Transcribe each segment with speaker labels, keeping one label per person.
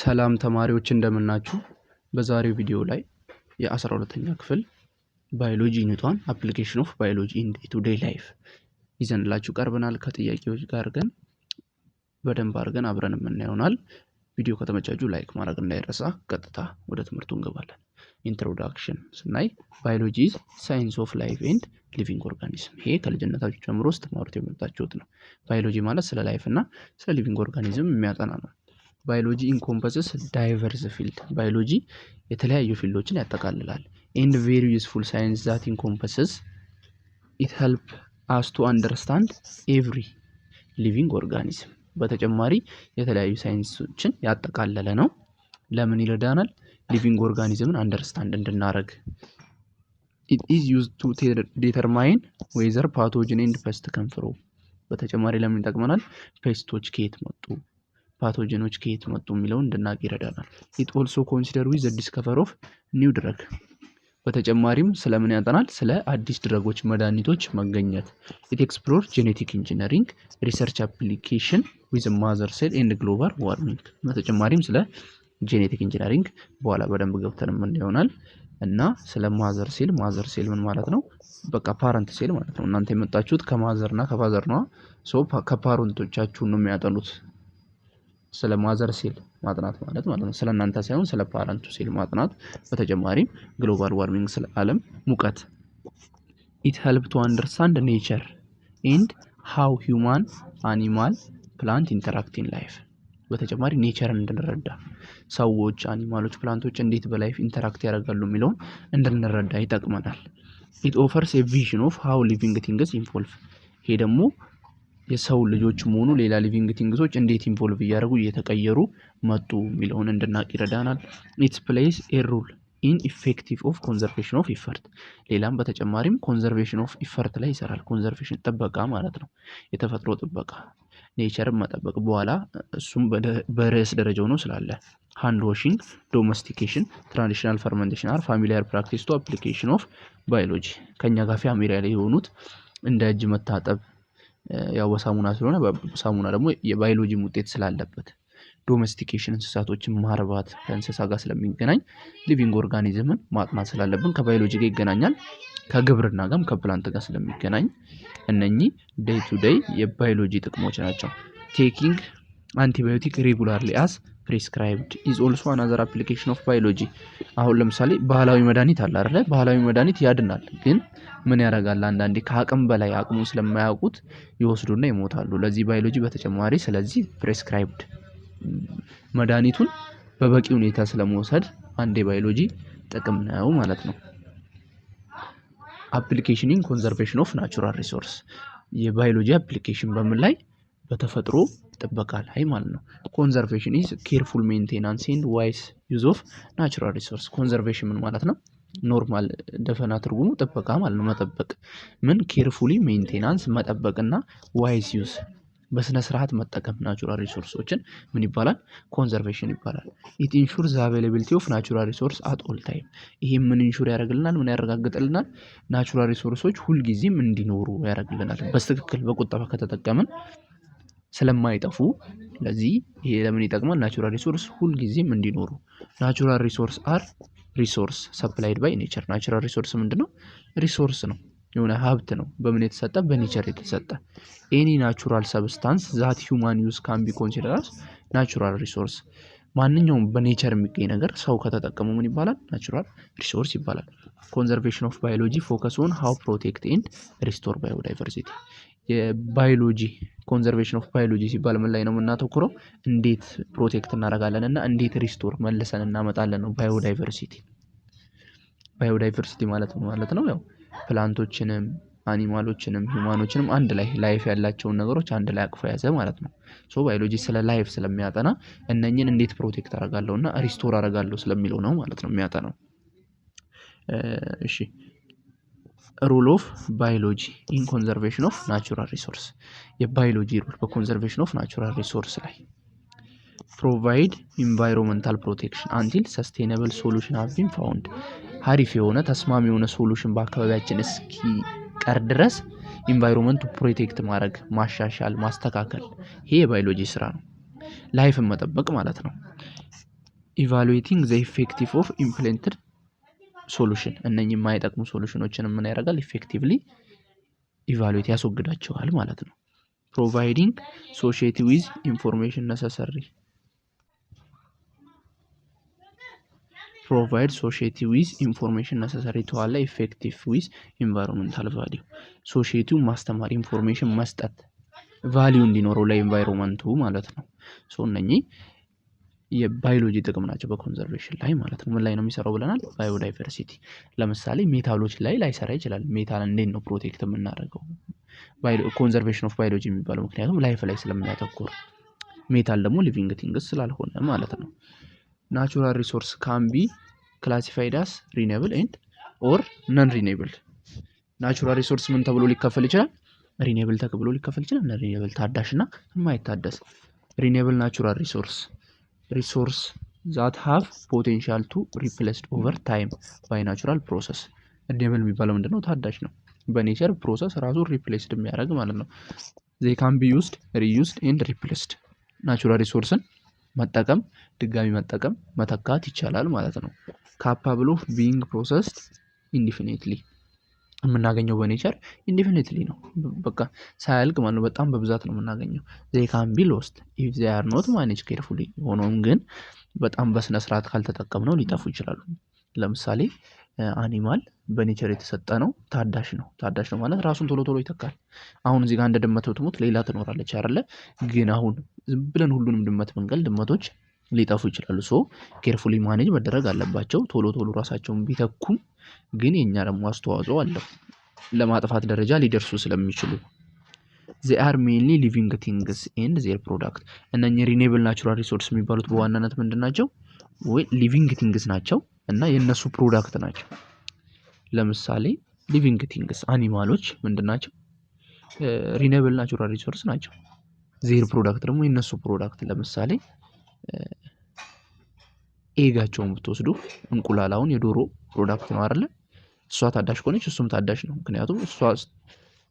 Speaker 1: ሰላም ተማሪዎች እንደምናችሁ። በዛሬው ቪዲዮ ላይ የ12ኛ ክፍል ባዮሎጂ ዩኒቷን አፕሊኬሽን ኦፍ ባዮሎጂ ኢን ዴይ ቱ ዴይ ላይፍ ይዘንላችሁ ቀርበናል። ከጥያቄዎች ጋር ግን በደንብ አድርገን አብረን የምናየውናል። ቪዲዮ ከተመቻችሁ ላይክ ማድረግ እንዳይረሳ። ቀጥታ ወደ ትምህርቱ እንገባለን። ኢንትሮዳክሽን ስናይ ባዮሎጂ ኢዝ ሳይንስ ኦፍ ላይፍ ኤንድ ሊቪንግ ኦርጋኒዝም። ይሄ ከልጅነታችሁ ጀምሮ ስትማሩት የመጣችሁት ነው። ባዮሎጂ ማለት ስለ ላይፍ እና ስለ ሊቪንግ ኦርጋኒዝም የሚያጠና ነው። ባዮሎጂ ኢንኮምፐስስ ዳይቨርስ ፊልድ። ባዮሎጂ የተለያዩ ፊልዶችን ያጠቃልላል። ኤንድ ቬሪ ዩስፉል ሳይንስ ዛት ኢንኮምፐስስ ኢት ሄልፕ አስ ቱ አንደርስታንድ ኤቭሪ ሊቪንግ ኦርጋኒዝም። በተጨማሪ የተለያዩ ሳይንሶችን ያጠቃለለ ነው። ለምን ይረዳናል? ሊቪንግ ኦርጋኒዝምን አንደርስታንድ እንድናረግ። ኢት ኢዝ ዩዝድ ቱ ዲተርማይን ዌዘር ፓቶጅን ኤንድ ፔስት ከም ፍሮም። በተጨማሪ ለምን ይጠቅመናል? ፔስቶች ከየት መጡ፣ ፓቶጀኖች ከየት መጡ የሚለውን እንድናውቅ ይረዳናል። ኢት ኦልሶ ኮንሲደር ዊዝ ዘ ዲስከቨር ኦፍ ኒው ድረግ። በተጨማሪም ስለምን ያጠናል? ስለ አዲስ ድረጎች መድኃኒቶች መገኘት። ኢት ኤክስፕሎር ጄኔቲክ ኢንጂነሪንግ ሪሰርች አፕሊኬሽን ዊዝ ማዘር ሴል ኤንድ ግሎባል ዋርሚንግ። በተጨማሪም ስለ ጄኔቲክ ኢንጂነሪንግ በኋላ በደንብ ገብተን ምን ይሆናል እና ስለ ማዘር ሴል ምን ማለት ነው? በቃ ፓረንት ሴል ማለት ነው። እናንተ የመጣችሁት ከማዘር እና ከፋዘር ነው። ከፓረንቶቻችሁ ነው የሚያጠኑት። ስለ ማዘር ሴል ማጥናት ማለት ነው። ስለ እናንተ ሳይሆን ስለ ፓረንቱ ሴል ማጥናት። በተጨማሪም ግሎባል ዋርሚንግ ስለ ዓለም ሙቀት። ኢት ሄልፕ ቱ አንደርስታንድ ኔቸር ኤንድ ሃው ሂውማን አኒማል ፕላንት ኢንተራክት ኢን ላይፍ። በተጨማሪ ኔቸርን እንድንረዳ፣ ሰዎች፣ አኒማሎች፣ ፕላንቶች እንዴት በላይፍ ኢንተራክት ያደርጋሉ የሚለውን እንድንረዳ ይጠቅመናል። ኢት ኦፈርስ ኤ ቪዥን ኦፍ ሃው ሊቪንግ ቲንግስ ኢንቮልቭ። ይሄ ደግሞ የሰው ልጆች መሆኑ ሌላ ሊቪንግ ቲንግሶች እንዴት ኢንቮልቭ እያደረጉ እየተቀየሩ መጡ የሚለውን እንድናቅ ይረዳናል። ኢትስ ፕሌይስ ኤ ሮል ኢን ኢፌክቲቭ ኦፍ ኮንዘርቬሽን ኦፍ ኢፈርት። ሌላም በተጨማሪም ኮንዘርቬሽን ኦፍ ኢፈርት ላይ ይሰራል። ኮንዘርቬሽን ጥበቃ ማለት ነው፣ የተፈጥሮ ጥበቃ፣ ኔቸርን መጠበቅ። በኋላ እሱም በርዕስ ደረጃ ሆኖ ስላለ ሃንድ ዋሺንግ፣ ዶሜስቲኬሽን፣ ትራዲሽናል ፈርመንቴሽን አር ፋሚሊያር ፕራክቲስ ቱ አፕሊኬሽን ኦፍ ባዮሎጂ። ከኛ ጋር ፋሚሊያር የሆኑት እንደ እጅ መታጠብ ያው በሳሙና ስለሆነ ሳሙና ደግሞ የባዮሎጂም ውጤት ስላለበት፣ ዶሜስቲኬሽን እንስሳቶችን ማርባት ከእንስሳ ጋር ስለሚገናኝ ሊቪንግ ኦርጋኒዝምን ማጥናት ስላለብን ከባዮሎጂ ጋር ይገናኛል። ከግብርና ጋርም ከፕላንት ጋር ስለሚገናኝ እነኚህ ዴይ ቱ ዴይ የባዮሎጂ ጥቅሞች ናቸው። ቴኪንግ አንቲባዮቲክ ሬጉላርሊ አስ ፕሪስክራይብድ ኢዝ ኦልሶ አናዘር አፕሊኬሽን ኦፍ ባዮሎጂ። አሁን ለምሳሌ ባህላዊ መድኃኒት አለ አይደለ? ባህላዊ መድኃኒት ያድናል፣ ግን ምን ያደርጋል? አንዳንዴ ከአቅም በላይ አቅሙን ስለማያውቁት ይወስዱና ይሞታሉ። ለዚህ ባዮሎጂ በተጨማሪ ስለዚህ ፕሪስክራይብድ መድኃኒቱን በበቂ ሁኔታ ስለመውሰድ አንድ የባዮሎጂ ጥቅም ነው ማለት ነው። አፕሊኬሽን ኢን ኮንዘርቬሽን ኦፍ ናቹራል ሪሶርስ። የባዮሎጂ አፕሊኬሽን በምን ላይ? በተፈጥሮ ጥበቃ ላይ ማለት ነው። ኮንዘርቬሽን ኢዝ ኬርፉል ሜንቴናንስ ኤንድ ዋይስ ዩዝ ኦፍ ናቹራል ሪሶርስ። ኮንዘርቬሽን ምን ማለት ነው? ኖርማል ደፈና ትርጉሙ ጥበቃ ማለት ነው። መጠበቅ ምን? ኬርፉሊ ሜንቴናንስ መጠበቅና ዋይስ ዩዝ በስነ ስርዓት መጠቀም ናቹራል ሪሶርሶችን ምን ይባላል? ኮንዘርቬሽን ይባላል። ኢት ኢንሹር ዘ አቬይላቢሊቲ ኦፍ ናቹራል ሪሶርስ አት ኦል ታይም። ይሄ ምን ኢንሹር ያደርግልናል? ምን ያረጋግጥልናል? ናቹራል ሪሶርሶች ሁልጊዜም እንዲኖሩ ያደርግልናል። በትክክል በቁጠባ ከተጠቀምን ስለማይጠፉ። ለዚህ ይሄ ለምን ይጠቅማል? ናቹራል ሪሶርስ ሁልጊዜም እንዲኖሩ። ናቹራል ሪሶርስ አር ሪሶርስ ሰፕላይድ ባይ ኔቸር። ናቹራል ሪሶርስ ምንድነው? ሪሶርስ ነው፣ የሆነ ሀብት ነው። በምን የተሰጠ? በኔቸር የተሰጠ። ኤኒ ናቹራል ሰብስታንስ ዛት ሂውማን ዩዝ ካን ቢ ኮንሲደርድ አስ ናቹራል ሪሶርስ። ማንኛውም በኔቸር የሚገኝ ነገር ሰው ከተጠቀመው ምን ይባላል? ናቹራል ሪሶርስ ይባላል። ኮንዘርቬሽን ኦፍ ባዮሎጂ ፎከስ ኦን ሃው ፕሮቴክት ኤንድ ሪስቶር ባዮዳይቨርሲቲ። የባዮሎጂ ኮንዘርቬሽን ኦፍ ባዮሎጂ ሲባል ምን ላይ ነው የምናተኩረው? እንዴት ፕሮቴክት እናደርጋለን እና እንዴት ሪስቶር መልሰን እናመጣለን ነው። ባዮዳይቨርሲቲ ማለት ነው ያው ፕላንቶችንም አኒማሎችንም ሂውማኖችንም አንድ ላይ ላይፍ ያላቸውን ነገሮች አንድ ላይ አቅፎ ያዘ ማለት ነው። ባዮሎጂ ስለ ላይፍ ስለሚያጠና እነኝን እንዴት ፕሮቴክት አደርጋለሁ እና ሪስቶር አደርጋለሁ ስለሚለው ነው ማለት ነው የሚያጠናው። እሺ ሩል ኦፍ ባዮሎጂ ኢን ኮንዘርቬሽን ኦፍ ናቹራል ሪሶርስ። የባዮሎጂ ሩል በኮንዘርቬሽን ኦፍ ናቹራል ሪሶርስ ላይ ፕሮቫይድ ኢንቫይሮንመንታል ፕሮቴክሽን አንቲል ሰስቴናብል ሶሉሽን ሃቭ ቢን ፋውንድ። ሀሪፍ የሆነ ተስማሚ የሆነ ሶሉሽን በአካባቢያችን እስኪቀር ድረስ ኢንቫይሮንመንቱ ፕሮቴክት ማድረግ፣ ማሻሻል፣ ማስተካከል ይሄ የባዮሎጂ ስራ ነው። ላይፍን መጠበቅ ማለት ነው። ኢቫሉዌቲንግ ዘ ኢፌክቲቭ ኦፍ ኢምፕሊመንትድ ሶሉሽን እነኚህ የማይጠቅሙ ሶሉሽኖችን ምን ያደርጋል? ኢፌክቲቭሊ ኢቫሉዌት ያስወግዳቸዋል ማለት ነው። ፕሮቫይዲንግ ሶሳይቲ ዊዝ ኢንፎርሜሽን ነሰሰሪ ፕሮቫይድ ሶሳይቲ ዊዝ ኢንፎርሜሽን ነሰሰሪ ተዋለ ኢፌክቲቭ ዊዝ ኢንቫይሮንመንታል ቫሊዩ ሶሳይቲው ማስተማር ኢንፎርሜሽን መስጠት ቫሊዩ እንዲኖረው ለኢንቫይሮንመንቱ ማለት ነው። ሶ እነኚህ የባዮሎጂ ጥቅም ናቸው በኮንዘርቬሽን ላይ ማለት ነው። ምን ላይ ነው የሚሰራው ብለናል? ባዮዳይቨርሲቲ። ለምሳሌ ሜታሎች ላይ ላይሰራ ይችላል። ሜታል እንዴት ነው ፕሮቴክት የምናደርገው? ኮንዘርቬሽን ኦፍ ባዮሎጂ የሚባለው ምክንያቱም ላይፍ ላይ ስለሚያተኩር፣ ሜታል ደግሞ ሊቪንግ ቲንግስ ስላልሆነ ማለት ነው። ናቹራል ሪሶርስ ካን ቢ ክላሲፋይድ አስ ሪኔብል ኤንድ ኦር ነን ሪኔብል። ናቹራል ሪሶርስ ምን ተብሎ ሊከፈል ይችላል? ሪኔብል ተብሎ ሊከፈል ይችላል። ነን ሪኔብል ታዳሽ እና የማይታደስ። ሪኔብል ናቹራል ሪሶርስ ዛት ሃቭ ፖቴንሻል ቱ ሪፕሌስድ ኦቨር ታይም ባይ ናቹራል ፕሮሰስ። ሪኔብል የሚባለው ምንድነው? ታዳሽ ነው። በኔቸር ፕሮሰስ ራሱ ሪፕሌስድ የሚያደርግ ማለት ነው። ዜይ ካን ቢ ዩዝድ ሪዩዝድ ኤንድ ሪፕሌስድ። ናቹራል ሪሶርስን መጠቀም፣ ድጋሚ መጠቀም፣ መተካት ይቻላል ማለት ነው። ካፓብል ኦፍ ቢንግ ፕሮሰስድ ኢንዲፊኒትሊ። የምናገኘው በኔቸር ኢንዲፊኒትሊ ነው። በቃ ሳያልቅ ማለት ነው። በጣም በብዛት ነው የምናገኘው። ዜይ ካን ቢ ሎስት ኢፍ ዜይ አር ኖት ማኔጅ ኬርፉሊ። ሆኖም ግን በጣም በስነ ስርዓት ካልተጠቀምነው ሊጠፉ ይችላሉ። ለምሳሌ አኒማል በኔቸር የተሰጠ ነው፣ ታዳሽ ነው። ታዳሽ ነው ማለት ራሱን ቶሎ ቶሎ ይተካል። አሁን እዚህ ጋር እንደ ድመት ብትሞት ሌላ ትኖራለች አይደለ? ግን አሁን ዝም ብለን ሁሉንም ድመት ብንገል ድመቶች ሊጠፉ ይችላሉ። ሶ ኬርፉሊ ማኔጅ መደረግ አለባቸው። ቶሎ ቶሎ ራሳቸውን ቢተኩም ግን የኛ ደግሞ አስተዋጽኦ አለው ለማጥፋት ደረጃ ሊደርሱ ስለሚችሉ። they are mainly living things and their product። እነኚህ ሪኔብል ናቹራል ሪሶርስ የሚባሉት በዋናነት ምንድን ናቸው? ወይ ሊቪንግ ቲንግስ ናቸው እና የእነሱ ፕሮዳክት ናቸው። ለምሳሌ ሊቪንግ ቲንግስ አኒማሎች ምንድን ናቸው? ሪኔብል ናቹራል ሪሶርስ ናቸው። ዜር ፕሮዳክት ደግሞ የእነሱ ፕሮዳክት። ለምሳሌ ኤጋቸውን ብትወስዱ እንቁላላውን የዶሮ ፕሮዳክት ነው አይደለ? እሷ ታዳሽ ከሆነች እሱም ታዳሽ ነው። ምክንያቱም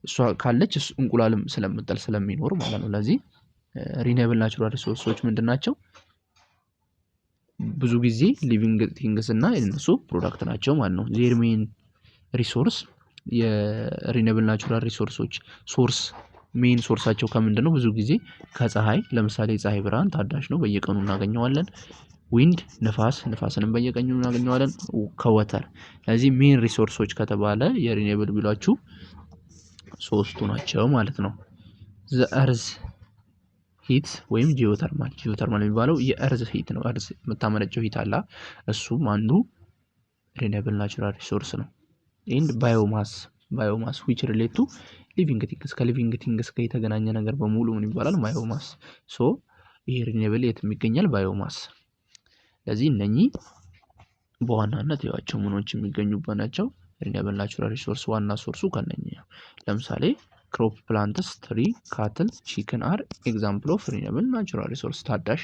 Speaker 1: እሷ ካለች እንቁላልም ስለምጠል ስለሚኖር ማለት ነው። ለዚህ ሪኔብል ናቹራል ሪሶርሶች ምንድን ናቸው? ብዙ ጊዜ ሊቪንግ ቲንግስ እና የነሱ ፕሮዳክት ናቸው ማለት ነው። ዜር ሜን ሪሶርስ የሪኔብል ናቹራል ሪሶርሶች ሶርስ ሜን ሶርሳቸው ከምንድን ነው? ብዙ ጊዜ ከፀሐይ። ለምሳሌ የፀሐይ ብርሃን ታዳሽ ነው፣ በየቀኑ እናገኘዋለን። ዊንድ ንፋስንም በየቀኑ እናገኘዋለን። ከወተር። ስለዚህ ሜን ሪሶርሶች ከተባለ የሪኔብል ቢሏችሁ ሶስቱ ናቸው ማለት ነው። ዘ እርዝ ሂት ወይም ጂኦተርማል የሚባለው የእርዝ ሂት ነው። እርዝ የምታመነጨው ሂት አላ እሱም አንዱ ሪኔብል ናቹራል ሪሶርስ ነው። ኤንድ ባዮማስ ዊች ሪሌት ቱ ሊቪንግ ቲንግስ። ከሊቪንግ ቲንግስ ጋር የተገናኘ ነገር በሙሉ ምን ይባላል? ባዮማስ። ሶ ይሄ ሪኔብል የት የሚገኛል? ባዮማስ። ለዚህ እነኚህ በዋናነት ያዋቸው ምኖች የሚገኙበት ናቸው። ሪኔብል ናቹራል ሪሶርስ ዋና ሶርሱ ከነኚህ ነው። ለምሳሌ ክሮፕ ፕላንትስ፣ ትሪ፣ ካትል፣ ቺክን አር ኤግዛምፕል ኦፍ ሪኔብል ናቹራል ሪሶርስ ታዳሽ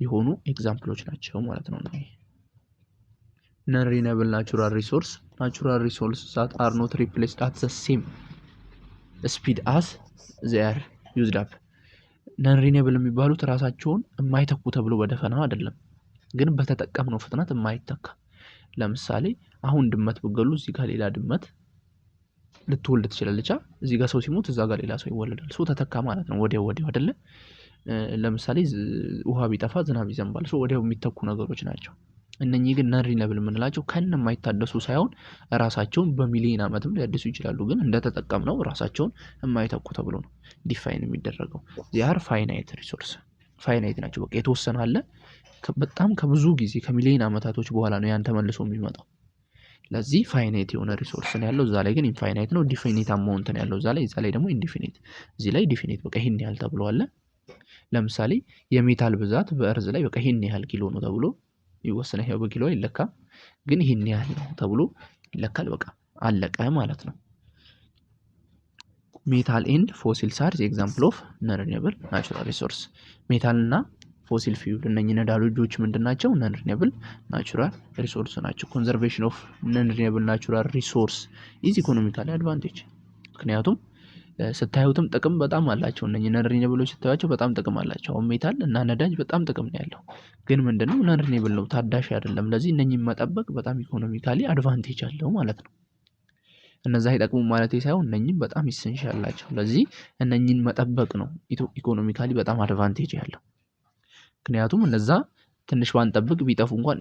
Speaker 1: የሆኑ ኤግዛምፕሎች ናቸው ማለት ነው። ነን ሪኔብል ናቹራል ሪሶርስ ዛት አር ኖት ሪፕሌስድ አት ዘ ሴም ስፒድ አስ ዜይ አር ዩዝድ አፕ። ነን ሪኔብል የሚባሉት ራሳቸውን የማይተኩ ተብሎ በደፈናው አይደለም፣ ግን በተጠቀምነው ፍጥነት የማይተካ። ለምሳሌ አሁን ድመት ብገሉ እዚህ ጋር ሌላ ድመት ልትወልድ ትችላለች። እዚህ ጋር ሰው ሲሞት እዛ ጋር ሌላ ሰው ይወለዳል። ሰው ተተካ ማለት ነው። ወዲያው አይደለ? ለምሳሌ ውሃ ቢጠፋ ዝናብ ይዘንባል። ሰው ወዲያው የሚተኩ ነገሮች ናቸው። እነኚህ ግን ነን ሪኔብል የምንላቸው ከነ የማይታደሱ ሳይሆን ራሳቸውን በሚሊዮን ዓመትም ሊያድሱ ይችላሉ። ግን እንደተጠቀምነው ራሳቸውን የማይተኩ ተብሎ ነው ዲፋይን የሚደረገው። ዚያር ፋይናይት ሪሶርስ ፋይናይት ናቸው። በቃ የተወሰነ አለ። በጣም ከብዙ ጊዜ ከሚሊዮን ዓመታቶች በኋላ ነው ያን ተመልሶ የሚመጣው። ለዚህ ፋይናይት የሆነ ሪሶርስ ነው ያለው። እዛ ላይ ግን ኢንፋይናይት ነው። ዲፊኒት አማውንት ነው ያለው እዛ ላይ ደግሞ ኢንዲፊኒት። እዚህ ላይ ዲፊኒት በቃ ይሄን ያህል ተብሎ አለ። ለምሳሌ የሜታል ብዛት በእርዝ ላይ በቃ ይሄን ያህል ኪሎ ነው ተብሎ ይወሰናል። ይሄው በኪሎ አይለካም፣ ግን ይሄን ያህል ነው ተብሎ ይለካል። በቃ አለቀ ማለት ነው። ሜታል ኤንድ ፎሲል አር ኤግዛምፕል ኦፍ ነን ሪኔብል ናቹራል ሪሶርስ። ሜታል እና ፎሲል ፊውል እነኚህ ነዳጆች ምንድን ናቸው? ነን ሪኔብል ናቹራል ሪሶርስ ናቸው። ኮንዘርቬሽን ኦፍ ነን ሪኔብል ናቹራል ሪሶርስ ኢዝ ኢኮኖሚካሊ አድቫንቴጅ። ምክንያቱም ስታዩትም ጥቅም በጣም አላቸው። እነኚህ ነን ሪኒውብሎች ስታዩቸው በጣም ጥቅም አላቸው። አሁን ሜታል እና ነዳጅ በጣም ጥቅም ነው ያለው፣ ግን ምንድነው ነን ሪኒውብል ነው፣ ታዳሽ አይደለም። ለዚህ እነኚህን መጠበቅ በጣም ኢኮኖሚካሊ አድቫንቴጅ አለው ማለት ነው። እነዛ አይጠቅሙም ማለት ሳይሆን እነኚህን በጣም ኢሰንሻል ናቸው። ለዚህ እነኚህን መጠበቅ ነው ኢኮኖሚካሊ በጣም አድቫንቴጅ ያለው። ምክንያቱም እነዛ ትንሽ ባንጠብቅ ቢጠፉ እንኳን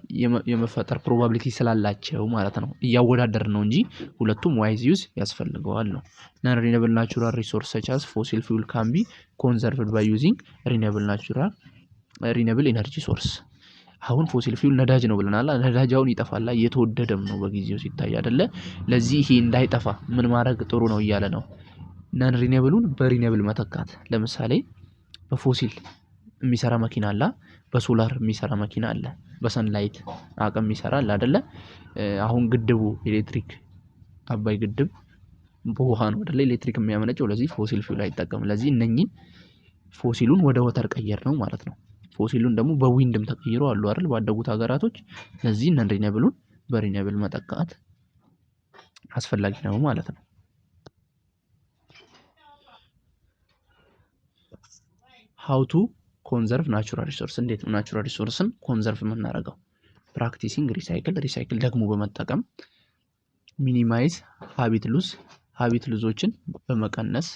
Speaker 1: የመፈጠር ፕሮባቢሊቲ ስላላቸው ማለት ነው። እያወዳደር ነው እንጂ ሁለቱም ዋይዝ ዩዝ ያስፈልገዋል ነው። ነን ሪኒውብል ናቹራል ሪሶርስ ሰች አስ ፎሲል ፊውል ካን ቢ ኮንዘርቭድ ባይ ዩዚንግ ሪኒውብል ኤነርጂ ሶርስ። አሁን ፎሲል ፊውል ነዳጅ ነው ብለናል። ነዳጅ አሁን ይጠፋል፣ እየተወደደም ነው በጊዜው ሲታይ አይደለ? ለዚህ ይሄ እንዳይጠፋ ምን ማድረግ ጥሩ ነው እያለ ነው። ነን ሪኒውብሉን በሪኒውብል መተካት። ለምሳሌ በፎሲል የሚሰራ መኪና አለ፣ በሶላር የሚሰራ መኪና አለ፣ በሰንላይት አቅም የሚሰራ አለ አይደለ? አሁን ግድቡ ኤሌክትሪክ አባይ ግድብ በውሃ ነው አይደለ ኤሌክትሪክ የሚያመነጨው። ለዚህ ፎሲል ፊውል አይጠቀምም። ለዚህ እነኚህን ፎሲሉን ወደ ወተር ቀየር ነው ማለት ነው። ፎሲሉን ደግሞ በዊንድም ተቀይሮ አሉ አይደል ባደጉት ሀገራቶች። ለዚህ ነን ሪኒውብሉን በሪኒውብል መተካት አስፈላጊ ነው ማለት ነው። ሃው ቱ ኮንዘርቭ ናቹራል ሪሶርስ። እንዴት ነው ናቹራል ሪሶርስን ኮንዘርቭ የምናደርገው? ፕራክቲሲንግ ሪሳይክል ደግሞ በመጠቀም ሚኒማይዝ ሀቢት ሉዞችን በመቀነስ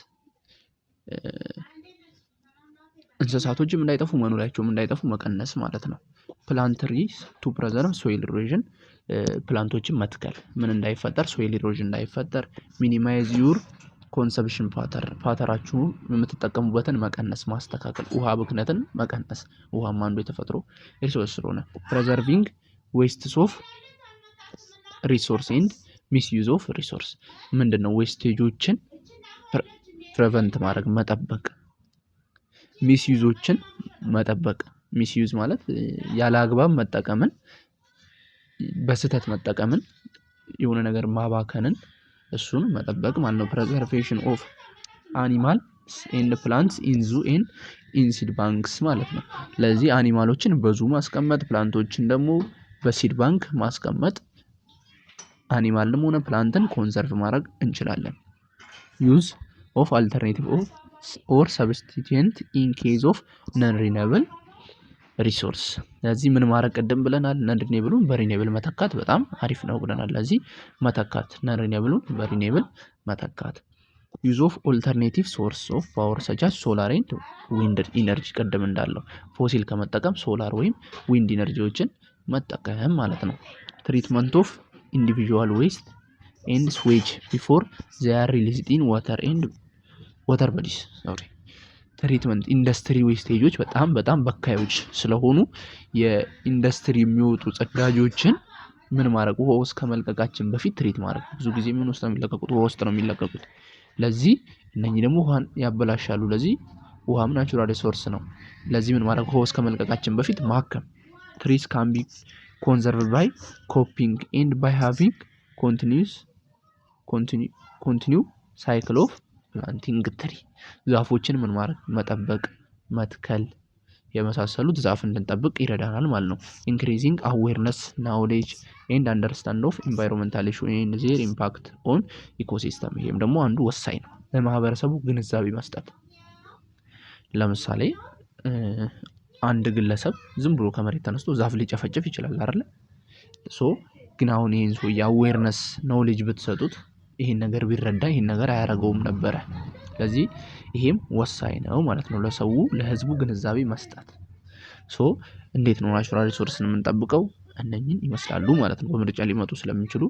Speaker 1: እንስሳቶችም እንዳይጠፉ መኖሪያቸውም እንዳይጠፉ መቀነስ ማለት ነው። ፕላንት ትሪስ ቱ ፕሬዘርቭ ሶይል ኢሮዥን፣ ፕላንቶችን መትከል ምን እንዳይፈጠር፣ ሶይል ኢሮዥን እንዳይፈጠር። ሚኒማይዝ ዩር ኮንሰፕሽን ፓተራችሁ የምትጠቀሙበትን መቀነስ ማስተካከል፣ ውሃ ብክነትን መቀነስ። ውሃም አንዱ የተፈጥሮ ሪሶርስ ስለሆነ። ፕሬዘርቪንግ ዌስትስ ኦፍ ሪሶርስ ኤንድ ሚስዩዝ ኦፍ ሪሶርስ። ምንድነው? ዌስቴጆችን ፕሬቨንት ማድረግ መጠበቅ፣ ሚስዩዞችን መጠበቅ። ሚስዩዝ ማለት ያለ አግባብ መጠቀምን፣ በስህተት መጠቀምን፣ የሆነ ነገር ማባከንን እሱን መጠበቅ ማለት ነው። ፕሬዘርቬሽን ኦፍ አኒማልስ ኤንድ ፕላንትስ ኢን ዙ ኤንድ ኢን ሲድ ባንክስ ማለት ነው። ለዚህ አኒማሎችን በዙ ማስቀመጥ፣ ፕላንቶችን ደግሞ በሲድ ባንክ ማስቀመጥ። አኒማልም ሆነ ፕላንትን ኮንዘርቭ ማድረግ እንችላለን። ዩዝ ኦፍ አልተርኔቲቭ ኦር ሰብስቲቲየንት ኢን ኬዝ ኦፍ ነን ሪኒውብል ሪሶርስ። ለዚህ ምን ማድረግ ቅድም ብለናል፣ ነን ሪኒውብሉን በሪኒውብል መተካት በጣም አሪፍ ነው ብለናል። ለዚህ መተካት ነን ሪኒውብሉን በሪኒውብል መተካት። ዩዝ ኦፍ ኦልተርኔቲቭ ሶርስ ኦፍ ፓወር ሰች አስ ሶላር ኤንድ ዊንድ ኢነርጂ። ቅድም እንዳለው ፎሲል ከመጠቀም ሶላር ወይም ዊንድ ኢነርጂዎችን መጠቀም ማለት ነው። ትሪትመንት ኦፍ ኢንዲቪዥዋል ዌስት ኤንድ ስዌጅ ቢፎር ዜይ አር ሪሊዝድ ኢን ዋተር ቦዲስ። ትሪትመንት ኢንዱስትሪ ዌስቴጆች በጣም በካዮች ስለሆኑ የኢንዱስትሪ የሚወጡ ጽዳጆችን ምን ማድረግ፣ ውሃ ውስጥ ከመልቀቃችን በፊት ትሪት ማድረግ። ብዙ ጊዜ ምን ውስጥ ነው የሚለቀቁት? ውሃ ውስጥ ነው የሚለቀቁት። ለዚህ እነኚህ ደግሞ ውሃን ያበላሻሉ። ለዚህ ውሃም ናቹራል ሪሶርስ ነው። ለዚህ ምን ማድረግ፣ ውሃ ውስጥ ከመልቀቃችን በፊት ማከም። ትሪስ ካን ቢ ኮንዘርቭድ ባይ ኮፒንግ ኤንድ ባይ ሃቪንግ ኮንቲኒው ሳይክል ኦፍ ፕላንቲንግ ትሪ። ዛፎችን ምን ማድረግ፣ መጠበቅ፣ መትከል የመሳሰሉት ዛፍ እንድንጠብቅ ይረዳናል ማለት ነው። ኢንክሪዚንግ አዌርነስ ናውሌጅ ኤንድ አንደርስታንድ ኦፍ ኢንቫይሮንመንታል ኢሹ ኤንድ ዜር ኢምፓክት ኦን ኢኮሲስተም። ይሄም ደግሞ አንዱ ወሳኝ ነው፣ ለማህበረሰቡ ግንዛቤ መስጠት። ለምሳሌ አንድ ግለሰብ ዝም ብሎ ከመሬት ተነስቶ ዛፍ ሊጨፈጭፍ ይችላል አይደለ? ግን አሁን ይሄን ሰው የአዌርነስ ኖሌጅ ብትሰጡት ይሄን ነገር ቢረዳ ይሄን ነገር አያደርገውም ነበረ። ስለዚህ ይሄም ወሳኝ ነው ማለት ነው፣ ለሰው ለህዝቡ ግንዛቤ መስጠት። እንዴት ነው ናቹራል ሪሶርስን የምንጠብቀው? እነኚህን ይመስላሉ ማለት ነው። በምርጫ ሊመጡ ስለሚችሉ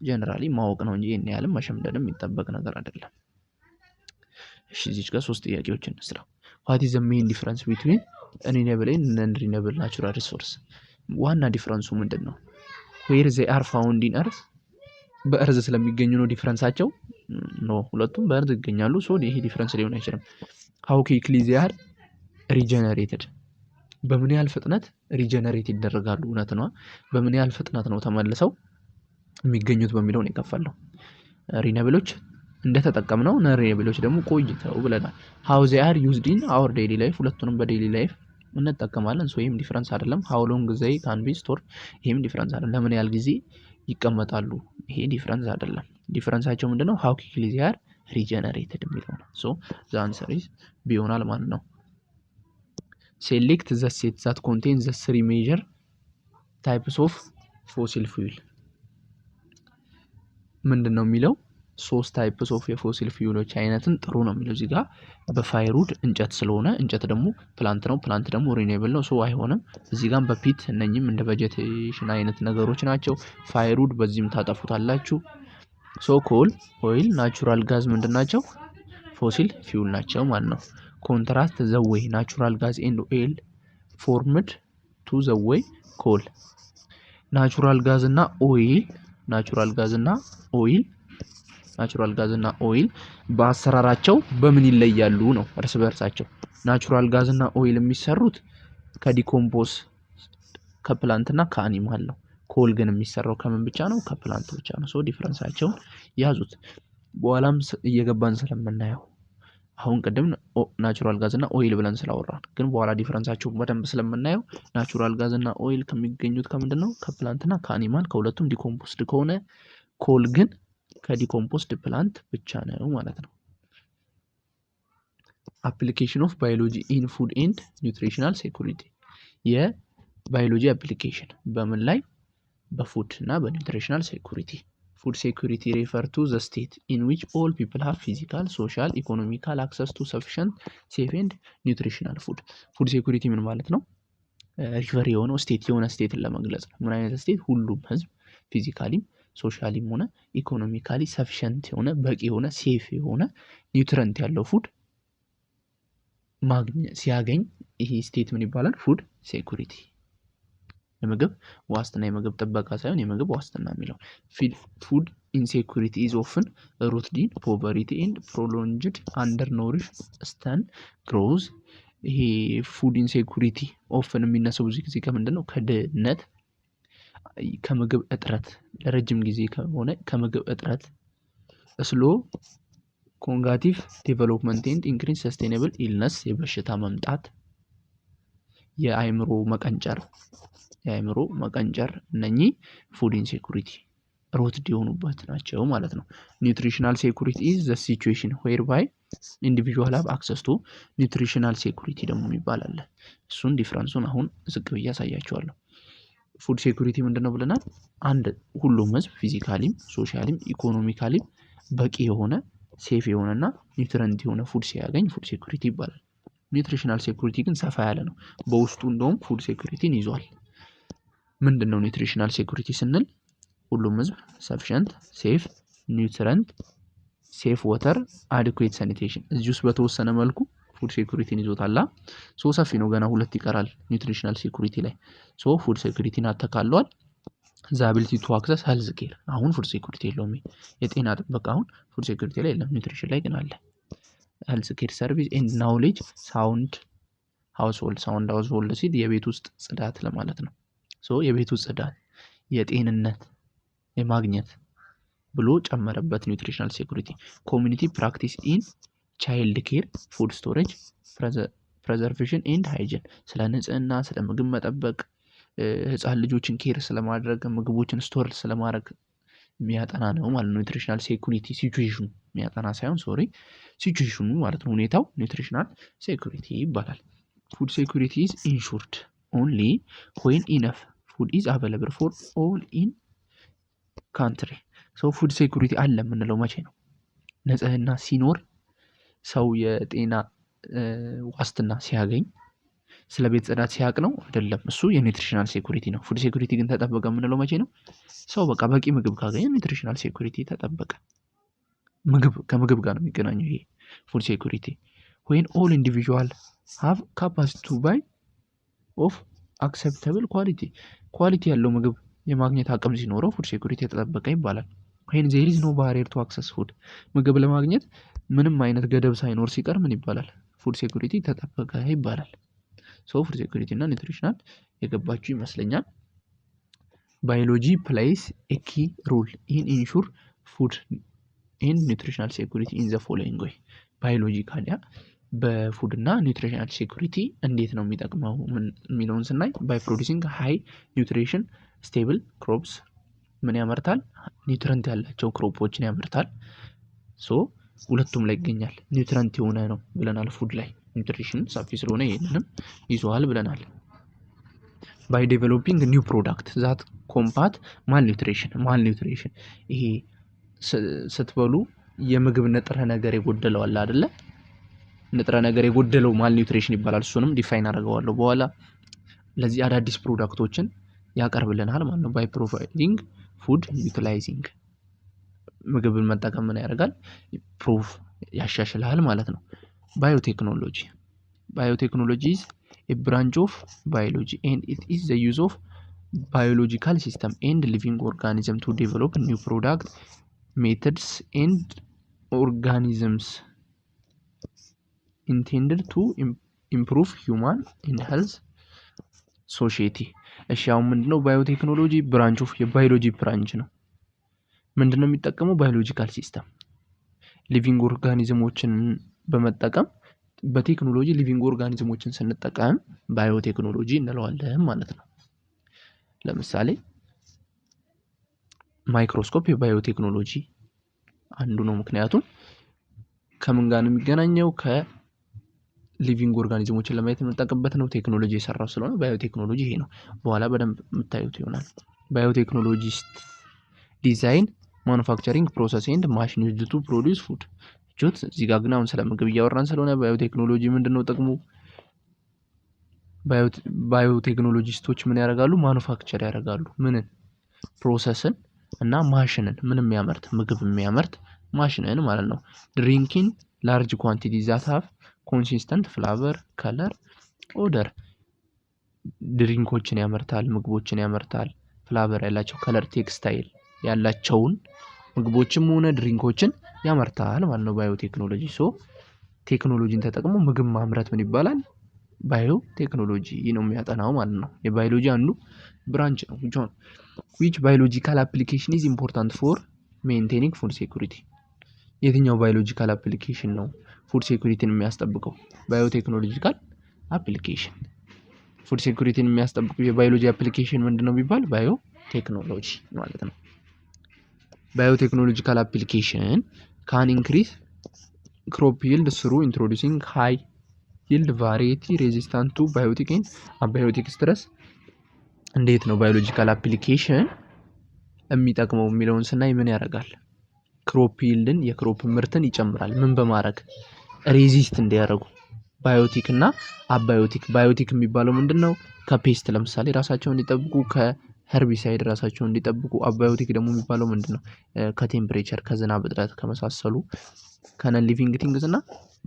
Speaker 1: ጀነራሊ ማወቅ ነው እንጂ ይሄን ያህልም መሸምደድም የሚጠበቅ ነገር አይደለም። እሺ እዚህ ጋር 3 ጥያቄዎችን እንስራ። ዋት ኢዝ ዘ ሜን ዲፈረንስ ቢትዊን ሪኒውብል ኤንድ ነን ሪኒውብል ናቹራል ሪሶርስ? ዋና ዲፈረንሱ ምንድን ነው? ዌር ዜይ አር ፋውንድ ኢን እርዝ፣ በእርዝ ስለሚገኙ ነው ዲፈረንሳቸው? ኖ፣ ሁለቱም በእርዝ ይገኛሉ። ይሄ ዲፈረንስ ሊሆን አይችልም። ሃው ኩዊክሊ ዜይ አር ሪጀነሬትድ፣ በምን ያህል ፍጥነት ሪጀነሬት ይደረጋሉ። እውነት ነው፣ በምን ያህል ፍጥነት ነው ተመልሰው የሚገኙት በሚለው ነው የከፈለው። ሪኒውብሎች እንደተጠቀምነው ነን ሪኒውብሎች ደግሞ ቆይተው ብለናል። ሃው ዜይ አር ዩዝድ ኢን አወር ዴይሊ ላይፍ፣ ሁለቱንም በዴይሊ ላይፍ እንጠቀማለን። ይህም ዲፈረንስ አይደለም። ሃው ሎንግ ዜይ ካን ቢ ስቶርድ፣ ይህም ዲፈረንስ አይደለም። ለምን ያህል ጊዜ ይቀመጣሉ፣ ይሄ ዲፈረንስ አይደለም። ዲፈረንሳቸው ምንድነው? ሃው ኩዊክሊ ዜይ አር ሪጀነሬትድ የሚለው ነው። ሶ ዘ አንሰር ኢዝ ቢ ይሆናል ማለት ነው። ሴሌክት ዘ ሴት ዛት ኮንቴን ዘ ስሪ ሜጀር ታይፕስ ኦፍ ፎሲል ፊውል። ምንድን ነው የሚለው? 3 ታይፕስ ኦፍ የፎሲል ፊውሎች አይነትን ጥሩ ነው የሚለው። እዚህ ጋር በፋይሩድ እንጨት ስለሆነ እንጨት ደግሞ ፕላንት ነው፣ ፕላንት ደግሞ ሪኔብል ነው። ሶ አይሆንም። እዚህ ጋር በፒት እነኝም እንደ ቬጀቴሽን አይነት ነገሮች ናቸው። ፋይሩድ በዚህም ታጠፉታላችሁ። ሶ ኮል፣ ኦይል፣ ናቹራል ጋዝ ምንድን ናቸው? ፎሲል ፊውል ናቸው ማለት ነው። ኮንትራስት ዘዌይ ናቹራል ጋዝ ኤንድ ኦይል ፎርምድ ቱ ዘዌይ ኮል። ናቹራል ጋዝ እና ኦይል ናቹራል ጋዝ እና ኦይል በአሰራራቸው በምን ይለያሉ ነው እርስ በርሳቸው። ናቹራል ጋዝ እና ኦይል የሚሰሩት ከዲኮምፖስ ከፕላንት እና ከአኒማል ነው። ኮል ግን የሚሰራው ከምን ብቻ ነው? ከፕላንት ብቻ ነው። ሶ ዲፍረንሳቸውን ያዙት። በኋላም እየገባን ስለምናየው አሁን ቅድም ናቹራል ጋዝ እና ኦይል ብለን ስላወራን ግን በኋላ ዲፍረንሳቸውን በደንብ ስለምናየው ናቹራል ጋዝ እና ኦይል ከሚገኙት ከምንድን ነው? ከፕላንት እና ከአኒማል ከሁለቱም ዲኮምፖስድ ከሆነ፣ ኮል ግን ከዲኮምፖስድ ፕላንት ብቻ ነው ማለት ነው። አፕሊኬሽን ኦፍ ባዮሎጂ ኢን ፉድ ኤንድ ኒውትሪሽናል ሴኩሪቲ። የባዮሎጂ አፕሊኬሽን በምን ላይ? በፉድ እና በኒውትሪሽናል ሴኩሪቲ። ፉድ ሴኩሪቲ ሬፈር ቱ ዘ ስቴት ኢን ዊች ኦል ፒፕል ሃቭ ፊዚካል፣ ሶሻል፣ ኢኮኖሚካል አክሰስ ቱ ሰፊሽንት ሴፍ ኤንድ ኒውትሪሽናል ፉድ። ፉድ ሴኩሪቲ ምን ማለት ነው? ሪፈር የሆነው ስቴት የሆነ ስቴትን ለመግለጽ ነው። ምን አይነት ስቴት? ሁሉም ህዝብ ፊዚካሊም ሶሻሊም ሆነ ኢኮኖሚካሊ ሰፊሽንት የሆነ በቂ የሆነ ሴፍ የሆነ ኒውትረንት ያለው ፉድ ማግኘት ሲያገኝ ይሄ ስቴት ምን ይባላል? ፉድ ሴኩሪቲ። የምግብ ዋስትና፣ የምግብ ጥበቃ ሳይሆን የምግብ ዋስትና የሚለው። ፉድ ኢንሴኩሪቲ ኢዝ ኦፍን ሩትድ ኢን ፖቨርቲ ኤንድ ፕሮሎንጅድ አንደር ኖሪሽ ስተን ግሮዝ። ይሄ ፉድ ኢንሴኩሪቲ ኦፍን የሚነሳው ብዙ ጊዜ ከምንድን ነው? ከድህነት፣ ከምግብ እጥረት፣ ለረጅም ጊዜ ከሆነ ከምግብ እጥረት፣ ስሎ ኮንጋቲቭ ዴቨሎፕመንት ኤንድ ኢንክሪዝ ሰስቴኔብል ኢልነስ፣ የበሽታ መምጣት፣ የአእምሮ መቀንጨር እነኚህ ፉድ ኢንሴኩሪቲ ሩትድ የሆኑበት ናቸው ማለት ነው። ኒውትሪሽናል ሴኩሪቲ ኢዝ ዘ ሲቹዌሽን ዌር ባይ ኢንዲቪዥዋል ሃቭ አክሰስ ቱ ኒውትሪሽናል ሴኩሪቲ ደግሞ የሚባል አለ። እሱን ዲፍረንሱን አሁን ዝቅ ብዬ ያሳያቸዋለሁ። ፉድ ሴኩሪቲ ምንድን ነው ብለናል? አንድ ሁሉም ህዝብ ፊዚካሊም ሶሻሊም ኢኮኖሚካሊም በቂ የሆነ ሴፍ የሆነና ኒውትረንት የሆነ ፉድ ሲያገኝ ፉድ ሴኩሪቲ ይባላል። ኒውትሪሽናል ሴኩሪቲ ግን ሰፋ ያለ ነው። በውስጡ እንደውም ፉድ ሴኩሪቲን ይዟል። ምንድን ነው ኒውትሪሽናል ሴኩሪቲ ስንል? ሁሉም ህዝብ ሰፊሽንት ሴፍ ኒውትረንት ሴፍ ወተር አዲኩዌት ሳኒቴሽን። እዚህ ውስጥ በተወሰነ መልኩ ፉድ ሴኩሪቲን ይዞታላ። ሶ ሰፊ ነው፣ ገና 2 ይቀራል ኒውትሪሽናል ሴኩሪቲ ላይ። ሶ ፉድ ሴኩሪቲን አተካሏል። ዘ አቢሊቲ ቱ አክሰስ ሄልዝ ኬር። አሁን ፉድ ሴኩሪቲ የለውም። የጤና ጥበቃ አሁን ፉድ ሴኩሪቲ ላይ የለም፣ ኒውትሪሽን ላይ ግን አለ። ሄልዝ ኬር ሰርቪስ ኤንድ ናውሌጅ ሳውንድ ሃውስሆልድ ሲል የቤት ውስጥ ጽዳት ለማለት ነው። ሶ የቤት ውስጥ ጽዳት የጤንነት የማግኘት ብሎ ጨመረበት ኒውትሪሽናል ሴኩሪቲ። ኮሚኒቲ ፕራክቲስ ኢን ቻይልድ ኬር ፉድ ስቶሬጅ ፕሬዘርቬሽን ኤንድ ሃይጂን። ስለ ንጽህና፣ ስለ ምግብ መጠበቅ፣ ህፃን ልጆችን ኬር ስለማድረግ፣ ምግቦችን ስቶር ስለማድረግ የሚያጠና ነው ማለት ነው። ኒውትሪሽናል ሴኩሪቲ ሲቹዌሽኑ የሚያጠና ሳይሆን ሲቹዌሽኑ ማለት ነው፣ ሁኔታው ኒውትሪሽናል ሴኩሪቲ ይባላል። ፉድ ሴኩሪቲ ኢዝ ኢንሹርድ ኦንሊ ዌን ኢነፍ ፉድ ኢዝ አቬለብል ፎር ኦል ኢን ካንትሪ። ሰው ፉድ ሴኩሪቲ አለ የምንለው መቼ ነው? ንጽህና ሲኖር፣ ሰው የጤና ዋስትና ሲያገኝ፣ ስለ ቤት ጽዳት ሲያቅ ነው አይደለም። እሱ የኒውትሪሽናል ሴኩሪቲ ነው። ፉድ ሴኩሪቲ ግን ተጠበቀ የምንለው መቼ ነው? ሰው በቃ በቂ ምግብ ካገኘ ኒውትሪሽናል ሴኩሪቲ ተጠበቀ። ከምግብ ጋር ነው የሚገናኘው ይሄ ፉድ ሴኩሪቲ። ዌን ኦል ኢንዲቪዥዋል ሃቭ ካፓሲቲ ቱ ባይ ኦፍ አክሰፕተብል ኳሊቲ ያለው ምግብ የማግኘት አቅም ሲኖረው ፉድ ሴኩሪቲ የተጠበቀ ይባላል። ዌን ዜር ኢዝ ኖ ባሪየር ቱ አክሰስ ፉድ፣ ምግብ ለማግኘት ምንም አይነት ገደብ ሳይኖር ሲቀር ምን ይባላል? ፉድ ሴኩሪቲ ተጠበቀ ይባላል። ሶ ፉድ ሴኩሪቲ እና ኒውትሪሽናል የገባችሁ ይመስለኛል። ባዮሎጂ ፕሌይስ ኤ ኪ ሩል ኢን ኢንሹር ፉድ ኤንድ ኒውትሪሽናል ሴኩሪቲ ኢን ዘ ፎሎዊንግ ዌይ። ባዮሎጂ ካዲያ በፉድ እና ኒውትሪሽናል ሴኩሪቲ እንዴት ነው የሚጠቅመው የሚለውን ስናይ፣ ባይ ፕሮዲሲንግ ሃይ ኒውትሪሽን ስቴብል ክሮፕስ ምን ያመርታል? ኒውትረንት ያላቸው ክሮፖችን ያመርታል። ሶ ሁለቱም ላይ ይገኛል። ኒውትረንት የሆነ ነው ብለናል። ፉድ ላይ ኒውትሪሽን ሰፊ ስለሆነ ይሄንንም ይዟል ብለናል። ባይ ዴቨሎፒንግ ኒው ፕሮዳክት ዛት ኮምባት ማልኒውትሪሽን ይሄ ስትበሉ የምግብ ንጥረ ነገር የጎደለው አለ አይደለ? ንጥረ ነገር የጎደለው ማልኒውትሪሽን ይባላል። እሱንም ዲፋይን አደርገዋለሁ በኋላ። ለዚህ አዳዲስ ፕሮዳክቶችን ያቀርብልናል ማለት ነው። ባይ ፕሮቫይዲንግ ፉድ ዩቲላይዚንግ ምግብን መጠቀም ምን ያደርጋል? ፕሩፍ ያሻሽላል ማለት ነው። ባዮቴክኖሎጂ is a branch of biology and it is the use of biological system and living organism to develop new product methods and organisms intended to improve human and health society። እሺ አሁን ምንድነው ባዮቴክኖሎጂ? ብራንች ኦፍ የባዮሎጂ ብራንች ነው። ምንድነው የሚጠቀመው? ባዮሎጂካል ሲስተም ሊቪንግ ኦርጋኒዝሞችን በመጠቀም በቴክኖሎጂ ሊቪንግ ኦርጋኒዝሞችን ስንጠቀም ባዮቴክኖሎጂ እንለዋለን ማለት ነው። ለምሳሌ ማይክሮስኮፕ የባዮቴክኖሎጂ አንዱ ነው። ምክንያቱም ከምን ጋር ነው የሚገናኘው? ከሊቪንግ ኦርጋኒዝሞችን ለማየት የምንጠቀምበት ነው። ቴክኖሎጂ የሰራው ስለሆነ ባዮቴክኖሎጂ ይሄ ነው። በኋላ በደንብ የምታዩት ይሆናል። ባዮቴክኖሎጂስት ዲዛይን ማኑፋክቸሪንግ ፕሮሰስ ኤንድ ማሽን ዩዝድ ቱ ፕሮዲውስ ፉድ። እዚህ ጋር ግን አሁን ስለ ምግብ እያወራን ስለሆነ ባዮቴክኖሎጂ ምንድነው ጥቅሙ? ባዮቴክኖሎጂስቶች ምን ያደርጋሉ? ማኑፋክቸር ያደርጋሉ። ምንን? ፕሮሰስን እና ማሽንን። ምን የሚያመርት? ምግብ የሚያመርት ማሽንን ማለት ነው። ድሪንኪንግ ላርጅ ኳንቲቲ ዛት ሃቭ ኮንሲስተንት ፍላቨር ከለር ኦደር። ድሪንኮችን ያመርታል፣ ምግቦችን ያመርታል። ፍላቨር ያላቸው ከለር ቴክስታይል ያላቸውን ምግቦችም ሆነ ድሪንኮችን ያመርታል ማለት ነው ባዮቴክኖሎጂ። ቴክኖሎጂን ተጠቅሞ ምግብ ማምረት ምን ይባላል? ባዮቴክኖሎጂ ነው የሚያጠናው ማለት ነው። የባዮሎጂ አንዱ ብራንች ነው። which biological application is important for maintaining food security? የትኛው ባዮሎጂካል አፕሊኬሽን ነው ፉድ ሴኩሪቲን የሚያስጠብቀው? ባዮቴክኖሎጂካል አፕሊኬሽን። ፉድ ሴኩሪቲን የሚያስጠብቀው የባዮሎጂ አፕሊኬሽን ምንድነው ቢባል? ባዮቴክኖሎጂ ማለት ነው። ባዮቴክኖሎጂካል አፕሊኬሽን ካን ኢንክሪዝ ክሮፕ ይልድ ስሩ ኢንትሮዲዩሲንግ ሃይ ይልድ ቫሪቲ ሬዚስታንት ቱ ባዮቲክ ኤንድ አባዮቲክ ስትረስ። እንዴት ነው ባዮሎጂካል አፕሊኬሽን የሚጠቅመው የሚለውን ስናይ ምን ያደርጋል? ክሮፕ ይልድን የክሮፕ ምርትን ይጨምራል። ምን በማድረግ? ሬዚስት እንዲያደርጉ ባዮቲክ እና አባዮቲክ። ባዮቲክ የሚባለው ምንድነው? ከፔስት ለምሳሌ ራሳቸውን እንዲጠብቁ፣ ከሄርቢሳይድ ራሳቸውን እንዲጠብቁ። አባዮቲክ ደግሞ የሚባለው ምንድነው? ከቴምፕሬቸር፣ ከዝናብ እጥረት ከመሳሰሉ ከነን ሊቪንግ ቲንግስ እና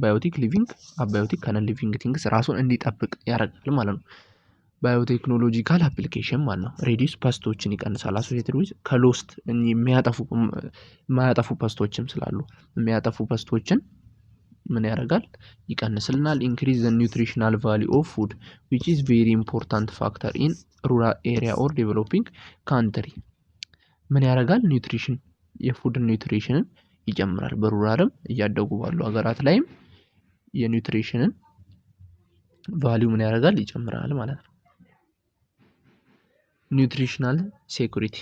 Speaker 1: ባዮቲክ ሊቪንግ፣ አባዮቲክ ከነን ሊቪንግ ቲንግስ ራሱን እንዲጠብቅ ያደርጋል ማለት ነው። ባዮቴክኖሎጂካል አፕሊኬሽን ማለት ነው። ሬዲዩስ ፐስቶችን ይቀንሳል። አሶሲኤትድ ዊዝ ከሎስት የማያጠፉ ፐስቶችም ስላሉ የሚያጠፉ ፐስቶችን ምን ያደርጋል? ይቀንስልናል። ኢንክሪዝ ዘ ኒውትሪሽናል ቫሊዩ ኦፍ ፉድ which is very important factor in rural area or developing country። ምን ያደርጋል? ኒውትሪሽን የፉድ ኒውትሪሽንን ይጨምራል። በሩራልም እያደጉ ባሉ ሀገራት ላይም የኒውትሪሽንን ቫሊዩ ምን ያደርጋል? ይጨምራል ማለት ነው። ኒውትሪሽናል ሴኩሪቲ።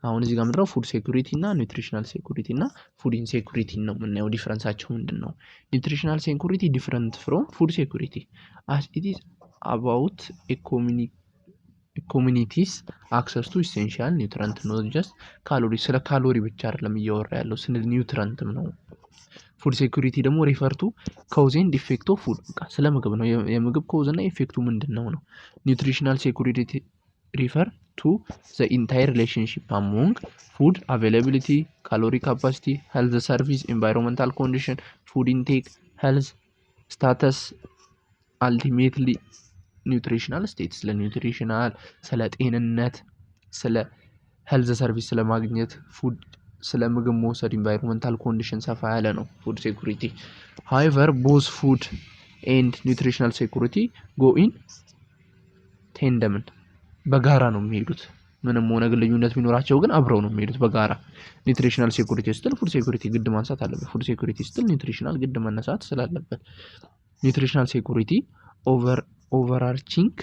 Speaker 1: አሁን እዚህ ጋር ምንድነው? ፉድ ሴኩሪቲ እና ኒውትሪሽናል ሴኩሪቲ እና ፉድ ኢንሴኩሪቲ ነው የምናየው። ዲፍረንሳቸው ምንድነው? ኒውትሪሽናል ሴኩሪቲ ዲፍረንት ፍሮም ፉድ ሴኩሪቲ as it is about a community's access to essential nutrient not just ካሎሪ። ስለ ካሎሪ ብቻ አይደለም እያወራ ያለው ስለ ኒውትረንትም ነው። ፉድ ሴኩሪቲ ደግሞ ሪፈርቱ ኮዝ ኤንድ ኢፌክት ኦፍ ፉድ። በቃ ስለ ምግብ ነው። የምግብ ኮዝ እና ኢፌክቱ ምንድነው ነው። ኒውትሪሽናል ሴኩሪቲ refer to the entire relationship among food availability, caloric capacity, health service, environmental condition, food intake, health status, ultimately nutritional state። ስለ ኒውትሪሽናል፣ ስለ ጤንነት፣ ስለ ሄልዝ ሰርቪስ ስለ ማግኘት፣ ፉድ ስለ ምግብ መውሰድ፣ ኢንቫይሮንመንታል ኮንዲሽን ሰፋ ያለ ነው ፉድ ሴኩሪቲ። however both food and nutritional security go in tandem በጋራ ነው የሚሄዱት። ምንም ሆነ ግን ልዩነት ቢኖራቸው ግን አብረው ነው የሚሄዱት በጋራ። ኒውትሪሽናል ሴኩሪቲ ስትል ፉድ ሴኩሪቲ ግድ ማንሳት አለበት። ፉድ ሴኩሪቲ ስትል ኒውትሪሽናል ግድ መነሳት ስላለበት ኒውትሪሽናል ሴኩሪቲ ኦቨርአርቺንግ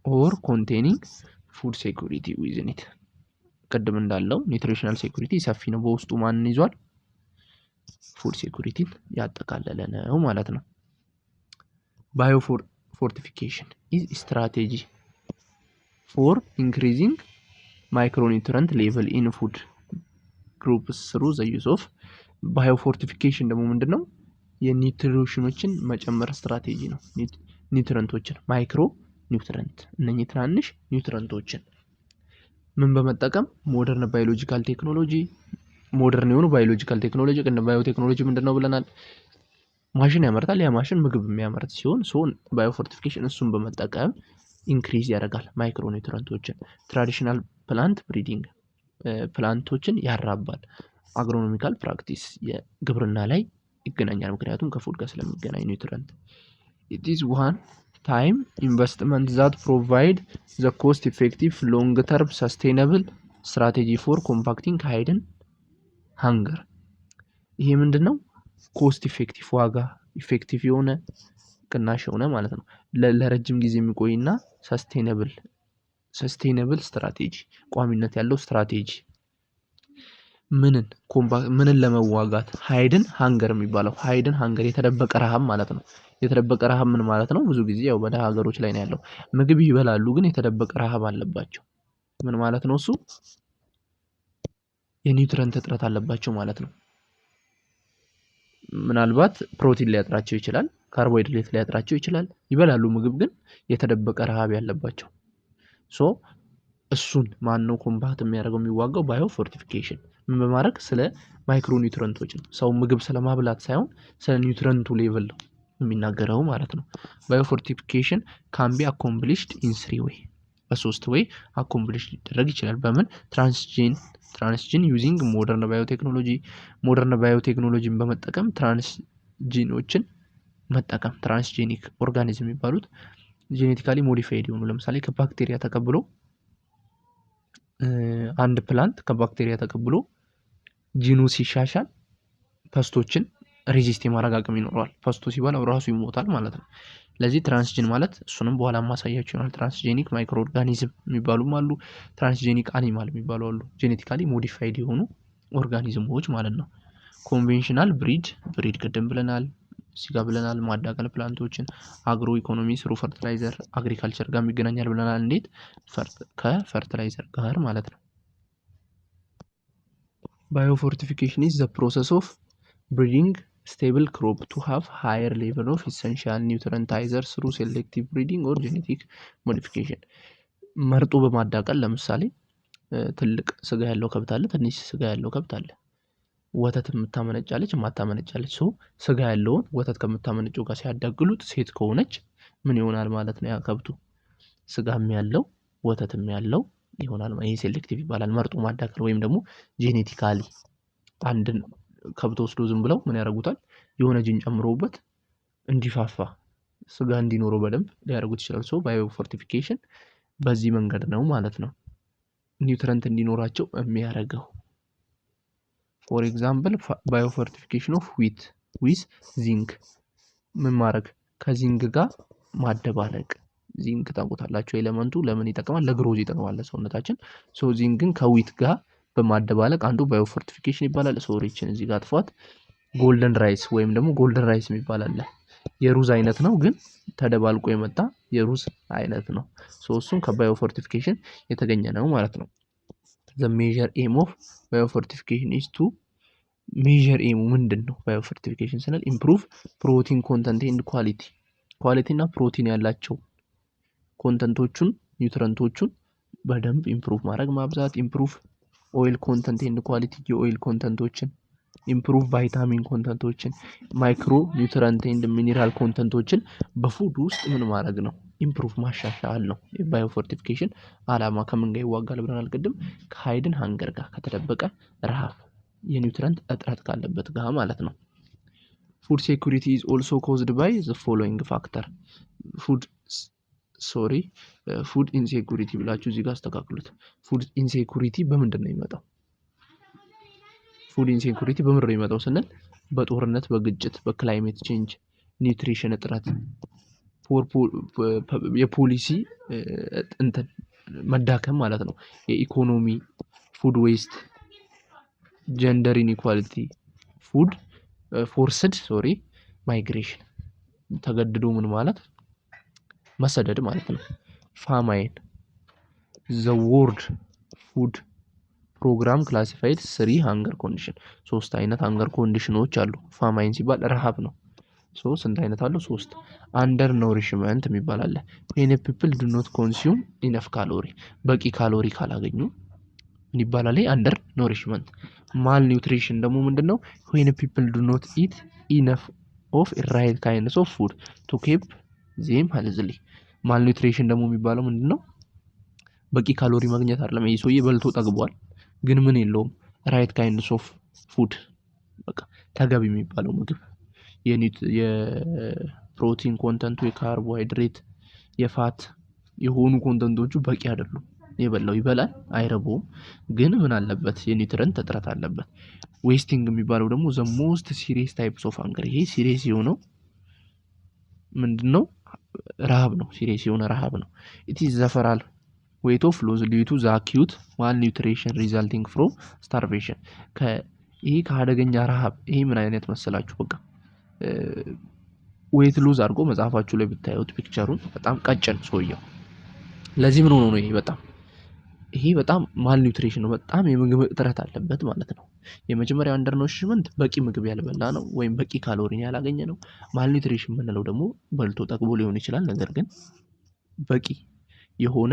Speaker 1: ኦር ኮንቴኒንግ ፉድ ሴኩሪቲ ዊዝን ኢት። ቅድም እንዳለው ኒውትሪሽናል ሴኩሪቲ ሰፊ ነው። በውስጡ ማንን ይዟል? ፉድ ሴኩሪቲን ያጠቃለለ ነው ማለት ነው። ባዮፎርቲፊኬሽን ኢዝ ስትራቴጂ ፎር ኢንክሪዚንግ ማይክሮኒውትረንት ሌቭል ኢን ፉድ ግሩፕስ ስሩ ዘ ዩዝ ኦፍ። ባዮፎርቲፊኬሽን ደግሞ ምንድነው? የኒውትሪሽኖችን መጨመር ስትራቴጂ ነው። ኒውትረንቶችን ማይክሮ ኒውትረንት እነኚህ ትናንሽ ኒውትረንቶችን ምን በመጠቀም ሞደርን ባዮሎጂካል ቴክኖሎጂ ሞደርን የሆኑ ባዮሎጂካል ቴክኖሎጂ ቅድም ባዮቴክኖሎጂ ምንድነው ብለናል? ማሽን ያመርታል። ያ ማሽን ምግብ የሚያመርት ሲሆን ባዮፎርቲፊኬሽን እሱን በመጠቀም ኢንክሪዝ ያደርጋል ማይክሮ ኒውትረንቶችን። ትራዲሽናል ፕላንት ብሪዲንግ ፕላንቶችን ያራባል። አግሮኖሚካል ፕራክቲስ የግብርና ላይ ይገናኛል፣ ምክንያቱም ከፉድ ጋር ስለሚገናኝ ኒውትረንት። ኢት ኢዝ ዋን ታይም ኢንቨስትመንት ዛት ፕሮቫይድ ዘ ኮስት ኢፌክቲቭ ሎንግ ተርም ሰስቴነብል ስትራቴጂ ፎር ኮምፓክቲንግ ሃይድን ሃንገር። ይሄ ምንድነው? ኮስት ኢፌክቲቭ ዋጋ ኢፌክቲቭ የሆነ ቅናሽ የሆነ ማለት ነው። ለረጅም ጊዜ የሚቆይና ሰስቴነብል ስትራቴጂ ቋሚነት ያለው ስትራቴጂ ምንን ለመዋጋት? ሃይድን ሃንገር የሚባለው ሃይድን ሃንገር የተደበቀ ረሃብ ማለት ነው። የተደበቀ ረሃብ ምን ማለት ነው? ብዙ ጊዜ ያው በደሃ ሀገሮች ላይ ነው ያለው። ምግብ ይበላሉ ግን የተደበቀ ረሃብ አለባቸው። ምን ማለት ነው እሱ? የኒውትረንት እጥረት አለባቸው ማለት ነው። ምናልባት ፕሮቲን ሊያጥራቸው ይችላል፣ ካርቦሃይድሬት ሊያጥራቸው ይችላል። ይበላሉ ምግብ ግን የተደበቀ ረሃብ ያለባቸው። እሱን ማነው ኮምባክት የሚያደርገው የሚዋጋው? ባዮፎርቲፊኬሽን ምን በማድረግ? ስለ ማይክሮ ኒውትረንቶች ነው። ሰው ምግብ ስለማብላት ሳይሆን ስለ ኒውትረንቱ ሌቭል ነው የሚናገረው ማለት ነው። ባዮፎርቲፊኬሽን ካን ቢ አኮምፕሊሽድ ኢን 3 ዌይ፣ በ3 ዌይ አኮምፕሊሽ ሊደረግ ይችላል። በምን? ትራንስጂን ዩዚንግ ሞደርን ባዮቴክኖሎጂ፣ ሞደርን ባዮቴክኖሎጂን በመጠቀም ትራንስጂኖችን መጠቀም። ትራንስጄኒክ ኦርጋኒዝም የሚባሉት ጄኔቲካሊ ሞዲፋይድ የሆኑ ለምሳሌ ከባክቴሪያ ተቀብሎ አንድ ፕላንት ከባክቴሪያ ተቀብሎ ጂኑ ሲሻሻል ፐስቶችን ሬዚስት የማድረግ አቅም ይኖረዋል። ፐስቶ ሲበላው ራሱ ይሞታል ማለት ነው። ለዚህ ትራንስጂን ማለት እሱንም በኋላ ማሳያችሁ ይሆናል። ትራንስጄኒክ ማይክሮ ኦርጋኒዝም የሚባሉም አሉ፣ ትራንስጄኒክ አኒማል የሚባሉ አሉ። ጄኔቲካሊ ሞዲፋይድ የሆኑ ኦርጋኒዝሞች ማለት ነው። ኮንቬንሽናል ብሪድ ቅድም ብለናል፣ ሲጋ ብለናል። ማዳቀል ፕላንቶችን አግሮ ኢኮኖሚ ስሩ ፈርቲላይዘር አግሪካልቸር ጋር ይገናኛል ብለናል። እንዴት? ከፈርቲላይዘር ጋር ማለት ነው። ባዮፎርቲፊኬሽን ኢዝ ዘ ፕሮሰስ ኦፍ ብሪዲንግ ስቴብል ክሮፕ ቱ ሃቭ ሃየር ሌቨል ኦፍ ኢሰንሻል ኒውትረንት አይዘር ስሩ ሴሌክቲቭ ብሪዲንግ ኦር ጄኔቲክ ሞዲፊኬሽን። መርጦ በማዳቀል ለምሳሌ ትልቅ ስጋ ያለው ከብት አለ፣ ትንሽ ስጋ ያለው ከብት አለ። ወተት የምታመነጫለች የማታመነጫለች። ስጋ ያለውን ወተት ከምታመነጨው ጋር ሲያዳግሉት ሴት ከሆነች ምን ይሆናል ማለት ነው? ያ ከብቱ ስጋም ያለው ወተትም ያለው ይሆናል። ይሄ ሴሌክቲቭ ይባላል። መርጦ ማዳቀል ወይም ደግሞ ጄኔቲካሊ አንድን ከብት ወስዶ ዝም ብለው ምን ያደርጉታል? የሆነ ጂን ጨምሮበት እንዲፋፋ ስጋ እንዲኖረው በደንብ ሊያደርጉት ይችላል። ባዮፎርቲፊኬሽን በዚህ መንገድ ነው ማለት ነው ኒውትረንት እንዲኖራቸው የሚያደርገው። ፎር ኤግዛምፕል ባዮፎርቲፊኬሽን ኦፍ ዊት ዊዝ ዚንክ። ምን ማድረግ? ከዚንክ ጋር ማደባለቅ። ዚንክ ታውቁታላችሁ፣ ኤሌመንቱ ለምን ይጠቅማል? ለግሮዝ ይጠቅማል ለሰውነታችን። ዚንክን ከዊት ጋር በማደባለቅ አንዱ ባዮፎርቲፊኬሽን ይባላል። ሶሪችን እዚህ ጋር አጥፏት። ጎልደን ራይስ ወይም ደግሞ ጎልደን ራይስ የሚባል አለ። የሩዝ አይነት ነው ግን ተደባልቆ የመጣ የሩዝ አይነት ነው። እሱም ከባዮፎርቲፊኬሽን የተገኘ ነው ማለት ነው። the measure aim of biofortification is to measure aim ምንድን ነው? ባዮፎርቲፊኬሽን ስንል improve protein content and ኳሊቲ እና ፕሮቲን ያላቸው ኮንተንቶቹን ኒውትረንቶቹን በደንብ ኢምፕሩቭ ማድረግ ማብዛት። ኢምፕሩቭ ኦይል ኮንተንት ኤንድ ኳሊቲ የኦይል ኮንተንቶችን፣ ኢምፕሩቭ ቫይታሚን ኮንተንቶችን፣ ማይክሮ ኒውትረንት ኤንድ ሚኒራል ኮንተንቶችን በፉድ ውስጥ ምን ማድረግ ነው? ኢምፕሩቭ ማሻሻል ነው። የባዮፎርቲፊኬሽን አላማ ከምን ጋር ይዋጋል ብለናል ቅድም? ከሃይድን ሃንገር ጋር፣ ከተደበቀ ረሃብ፣ የኒውትረንት እጥረት ካለበት ጋር ማለት ነው። ፉድ ሴኩሪቲ ኢዝ ኦልሶ ኮዝድ ባይ ዘ ፎሎዊንግ ፋክተር። ፉድ ኢንሴኩሪቲ ብላችሁ እዚህ ጋር አስተካክሉት። ፉድ ኢንሴኩሪቲ በምንድን ነው የሚመጣው? ፉድ ኢንሴኩሪቲ በምንድን ነው የሚመጣው ስንል በጦርነት፣ በግጭት፣ በክላይሜት ቼንጅ፣ ኒውትሪሽን እጥረት፣ የፖሊሲ መዳከም ማለት ነው። የኢኮኖሚ፣ ፉድ ዌስት፣ ጀንደር ኢንኢኳሊቲ፣ ፉድ ፎርስድ ማይግሬሽን ተገድዶ ምን ማለት መሰደድ ማለት ነው። ፋማይን ዘ ወርልድ ፉድ ፕሮግራም ክላሲፋይድ 3 ሃንገር ኮንዲሽን 3 አይነት ሃንገር ኮንዲሽኖች አሉ። ፋማይን ሲባል ረሃብ ነው። ስንት አይነት አሉ? 3 አንደር ኖሪሽመንት የሚባል አለ። when people do not consume enough ካሎሪ በቂ ካሎሪ ካላገኙ ምን ይባላል? አንደር ኖሪሽመንት። ማል ኒውትሪሽን ደግሞ ምንድነው? when people do not eat enough of right kinds of food to keep them healthy። ማል ኒውትሪሽን ደግሞ የሚባለው ምንድነው? በቂ ካሎሪ ማግኘት አይደለም። ይሄ ሰውዬ በልቶ ጠግቧል፣ ግን ምን የለውም? ራይት ካይንድስ ኦፍ ፉድ በቃ ተገቢ የሚባለው ምግብ የፕሮቲን ኮንተንቱ፣ የካርቦሃይድሬት፣ የፋት የሆኑ ኮንተንቶቹ በቂ አይደሉም። የበላው ይበላል አይረቦም፣ ግን ምን አለበት? የኒውትረንት እጥረት አለበት። ዌስቲንግ የሚባለው ደግሞ ዘ ሞስት ሲሪየስ ታይፕስ ኦፍ ሃንገር። ይሄ ሲሪየስ የሆነው ምንድነው? ረሃብ ነው። ሲሪየስ የሆነ ረሃብ ነው። ኢት ኢዝ ዘፈራል ዌት ኦፍ ሎዝ ዲዩ ቱ ዘ አኪዩት ማል ኒውትሪሽን ሪዛልቲንግ ፍሮም ስታርቬሽን። ይሄ ከአደገኛ ረሃብ። ይሄ ምን አይነት መሰላችሁ? በቃ ዌት ሉዝ አድርጎ መጽሐፋችሁ ላይ ብታዩት ፒክቸሩን በጣም ቀጭን ሰውየው። ለዚህ ምን ሆኖ ነው? ይሄ በጣም ማል ኒውትሪሽን ነው። በጣም የምግብ እጥረት አለበት ማለት ነው። የመጀመሪያው አንደር ኖሪሽመንት በቂ ምግብ ያልበላ ነው ወይም በቂ ካሎሪን ያላገኘ ነው። ማል ኒውትሪሽን የምንለው ደግሞ በልቶ ጠግቦ ሊሆን ይችላል፣ ነገር ግን በቂ የሆነ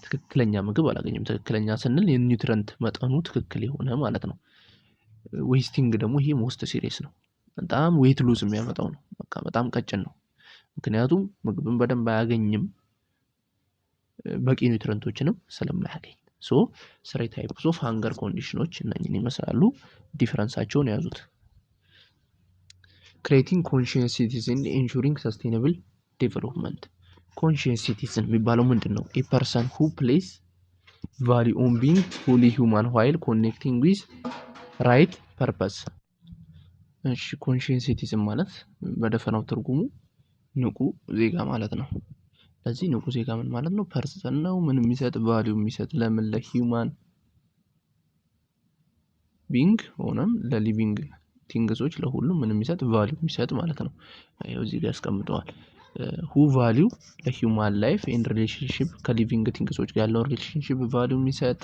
Speaker 1: ትክክለኛ ምግብ አላገኘም። ትክክለኛ ስንል የኒውትረንት መጠኑ ትክክል የሆነ ማለት ነው። ዌስቲንግ ደግሞ ይሄ ሞስት ሲሪየስ ነው። በጣም ዌት ሉዝ የሚያመጣው ነው። በቃ በጣም ቀጭን ነው። ምክንያቱም ምግብን በደንብ አያገኝም፣ በቂ ኒውትረንቶችንም ስለማያገኝ። ስሪ ታይፕስ ኦፍ ሃንገር ኮንዲሽኖች እነኝን ይመስላሉ። ዲፈረንሳቸውን ያዙት። ክሬቲንግ ኮንሺየስ ሲቲዝን ኢንሹሪንግ ሰስቴናብል ዴቨሎፕመንት። ኮንሺየስ ሲቲዝን የሚባለው ምንድን ነው? ኤ ፐርሰን ሁ ፕሌስ ቫሊዩ ኦን ቢንግ ፉሊ ሂውማን ዋይል ኮኔክቲንግ ዊዝ ራይት ፐርፐስ። እሺ ኮንሺየስ ሲቲዝን ማለት በደፈናው ትርጉሙ ንቁ ዜጋ ማለት ነው። ለዚህ ንቁ ዜጋ ምን ማለት ነው? ፐርሰን ነው ምን የሚሰጥ ቫሊዩ የሚሰጥ ለምን ለሂውማን ቢንግ ሆነም ለሊቪንግ ቲንግሶች ለሁሉም ምን የሚሰጥ ቫሊዩ የሚሰጥ ማለት ነው። ይኸው እዚህ ጋር ያስቀምጠዋል። ሁ ቫሊዩ ለሂውማን ላይፍ ኤንድ ሪሌሽንሺፕ ከሊቪንግ ቲንግሶች ጋር ያለውን ሪሌሽንሺፕ ቫሊዩ የሚሰጥ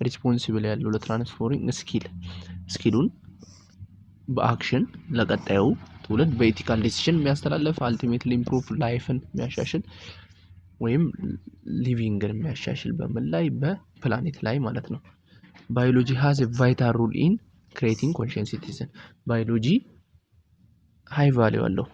Speaker 1: ሪስፖንሲብል ያለው ለትራንስፎሪንግ ስኪሉን በአክሽን ለቀጣዩ ትውልድ በኤቲካል ዲሲሽን የሚያስተላልፍ አልቲሜትሊ ኢምፕሩቭ ላይፍን የሚያሻሽል ወይም ሊቪንግን የሚያሻሽል በምን ላይ በፕላኔት ላይ ማለት ነው። ባዮሎጂ ሃዝ ኤ ቫይታል ሮል ኢን ክሬቲንግ ኮንሺየስ ሲቲዝን። ባዮሎጂ ሃይ ቫሊዩ አለው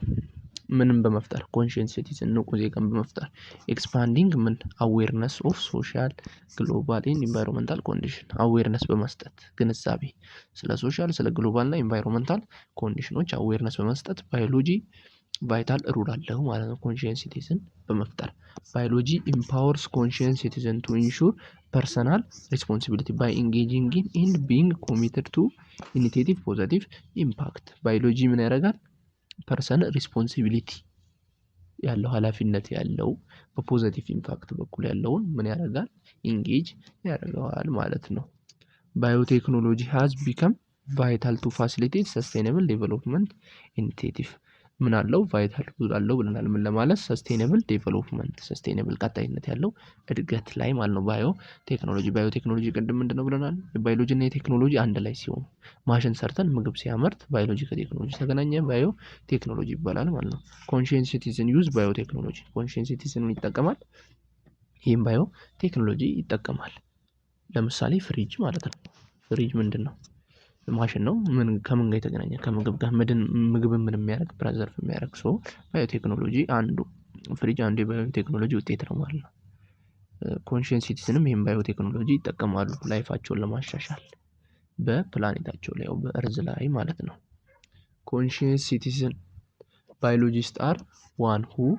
Speaker 1: ምንም በመፍጠር ኮንሺየስ ሲቲዝን ንቁ ዜጋን በመፍጠር ኤክስፓንዲንግ ምን አዌርነስ ኦፍ ሶሻል ግሎባል ኤንድ ኢንቫይሮንመንታል ኮንዲሽን አዌርነስ በመስጠት ግንዛቤ ስለ ሶሻል ስለ ግሎባል እና ኢንቫይሮንመንታል ኮንዲሽኖች አዌርነስ በመስጠት ባዮሎጂ ቫይታል ሩል አለው ማለት ነው። ኮንሺየስ ሲቲዝን በመፍጠር ባዮሎጂ ኢምፓወርስ ኮንሺየስ ሲቲዝን ቱ ኢንሹር ፐርሰናል ሪስፖንሲቢሊቲ ባይ ኢንጌጂንግ ኢን ኤንድ ቢንግ ኮሚትድ ቱ ኢኒቲቲቭ ፖዘቲቭ ኢምፓክት። ባዮሎጂ ምን ያደርጋል? ፐርሰን ሪስፖንሲቢሊቲ ያለው ኃላፊነት ያለው በፖዘቲቭ ኢምፓክት በኩል ያለውን ምን ያደርጋል? ኢንጌጅ ያደርገዋል ማለት ነው። ባዮቴክኖሎጂ ሃዝ ቢከም ቫይታል ቱ ፋሲሊቴት ሰስቴናብል ዴቨሎፕመንት ኢኒቲቲቭ። ምን አለው? ቫይታል አለው ብለናል። ምን ለማለት? ሰስቴናብል ዴቨሎፕመንት ሰስቴናብል ቀጣይነት ያለው እድገት ላይ ማለት ነው። ባዮቴክኖሎጂ ቅድም ምንድነው ብለናል? ባዮሎጂ እና የቴክኖሎጂ አንድ ላይ ሲሆኑ ማሽን ሰርተን ምግብ ሲያመርት ባዮሎጂ ከቴክኖሎጂ ተገናኘ ባዮ ቴክኖሎጂ ይባላል ማለት ነው። ኮንሺየስ ሲቲዝን ዩዝ ባዮ ቴክኖሎጂ ኮንሺየስ ሲቲዝን ይጠቀማል፣ ይህም ባዮ ቴክኖሎጂ ይጠቀማል። ለምሳሌ ፍሪጅ ማለት ነው። ፍሪጅ ምንድን ነው? ማሽን ነው። ከምን ጋር የተገናኘ? ከምግብ ጋር። ምግብን ምን የሚያደርግ? ፕሬዘርቭ የሚያደርግ። ባዮ ቴክኖሎጂ አንዱ ፍሪጅ አንዱ የባዮ ቴክኖሎጂ ውጤት ነው ማለት ነው። ኮንሺየስ ሲቲዝንም ይህም ባዮ ቴክኖሎጂ ይጠቀማሉ ላይፋቸውን ለማሻሻል በፕላኔታቸው ላይ በእርዝ ላይ ማለት ነው። ኮንሺየስ ሲቲዝን ባዮሎጂስት አር ዋን ሁ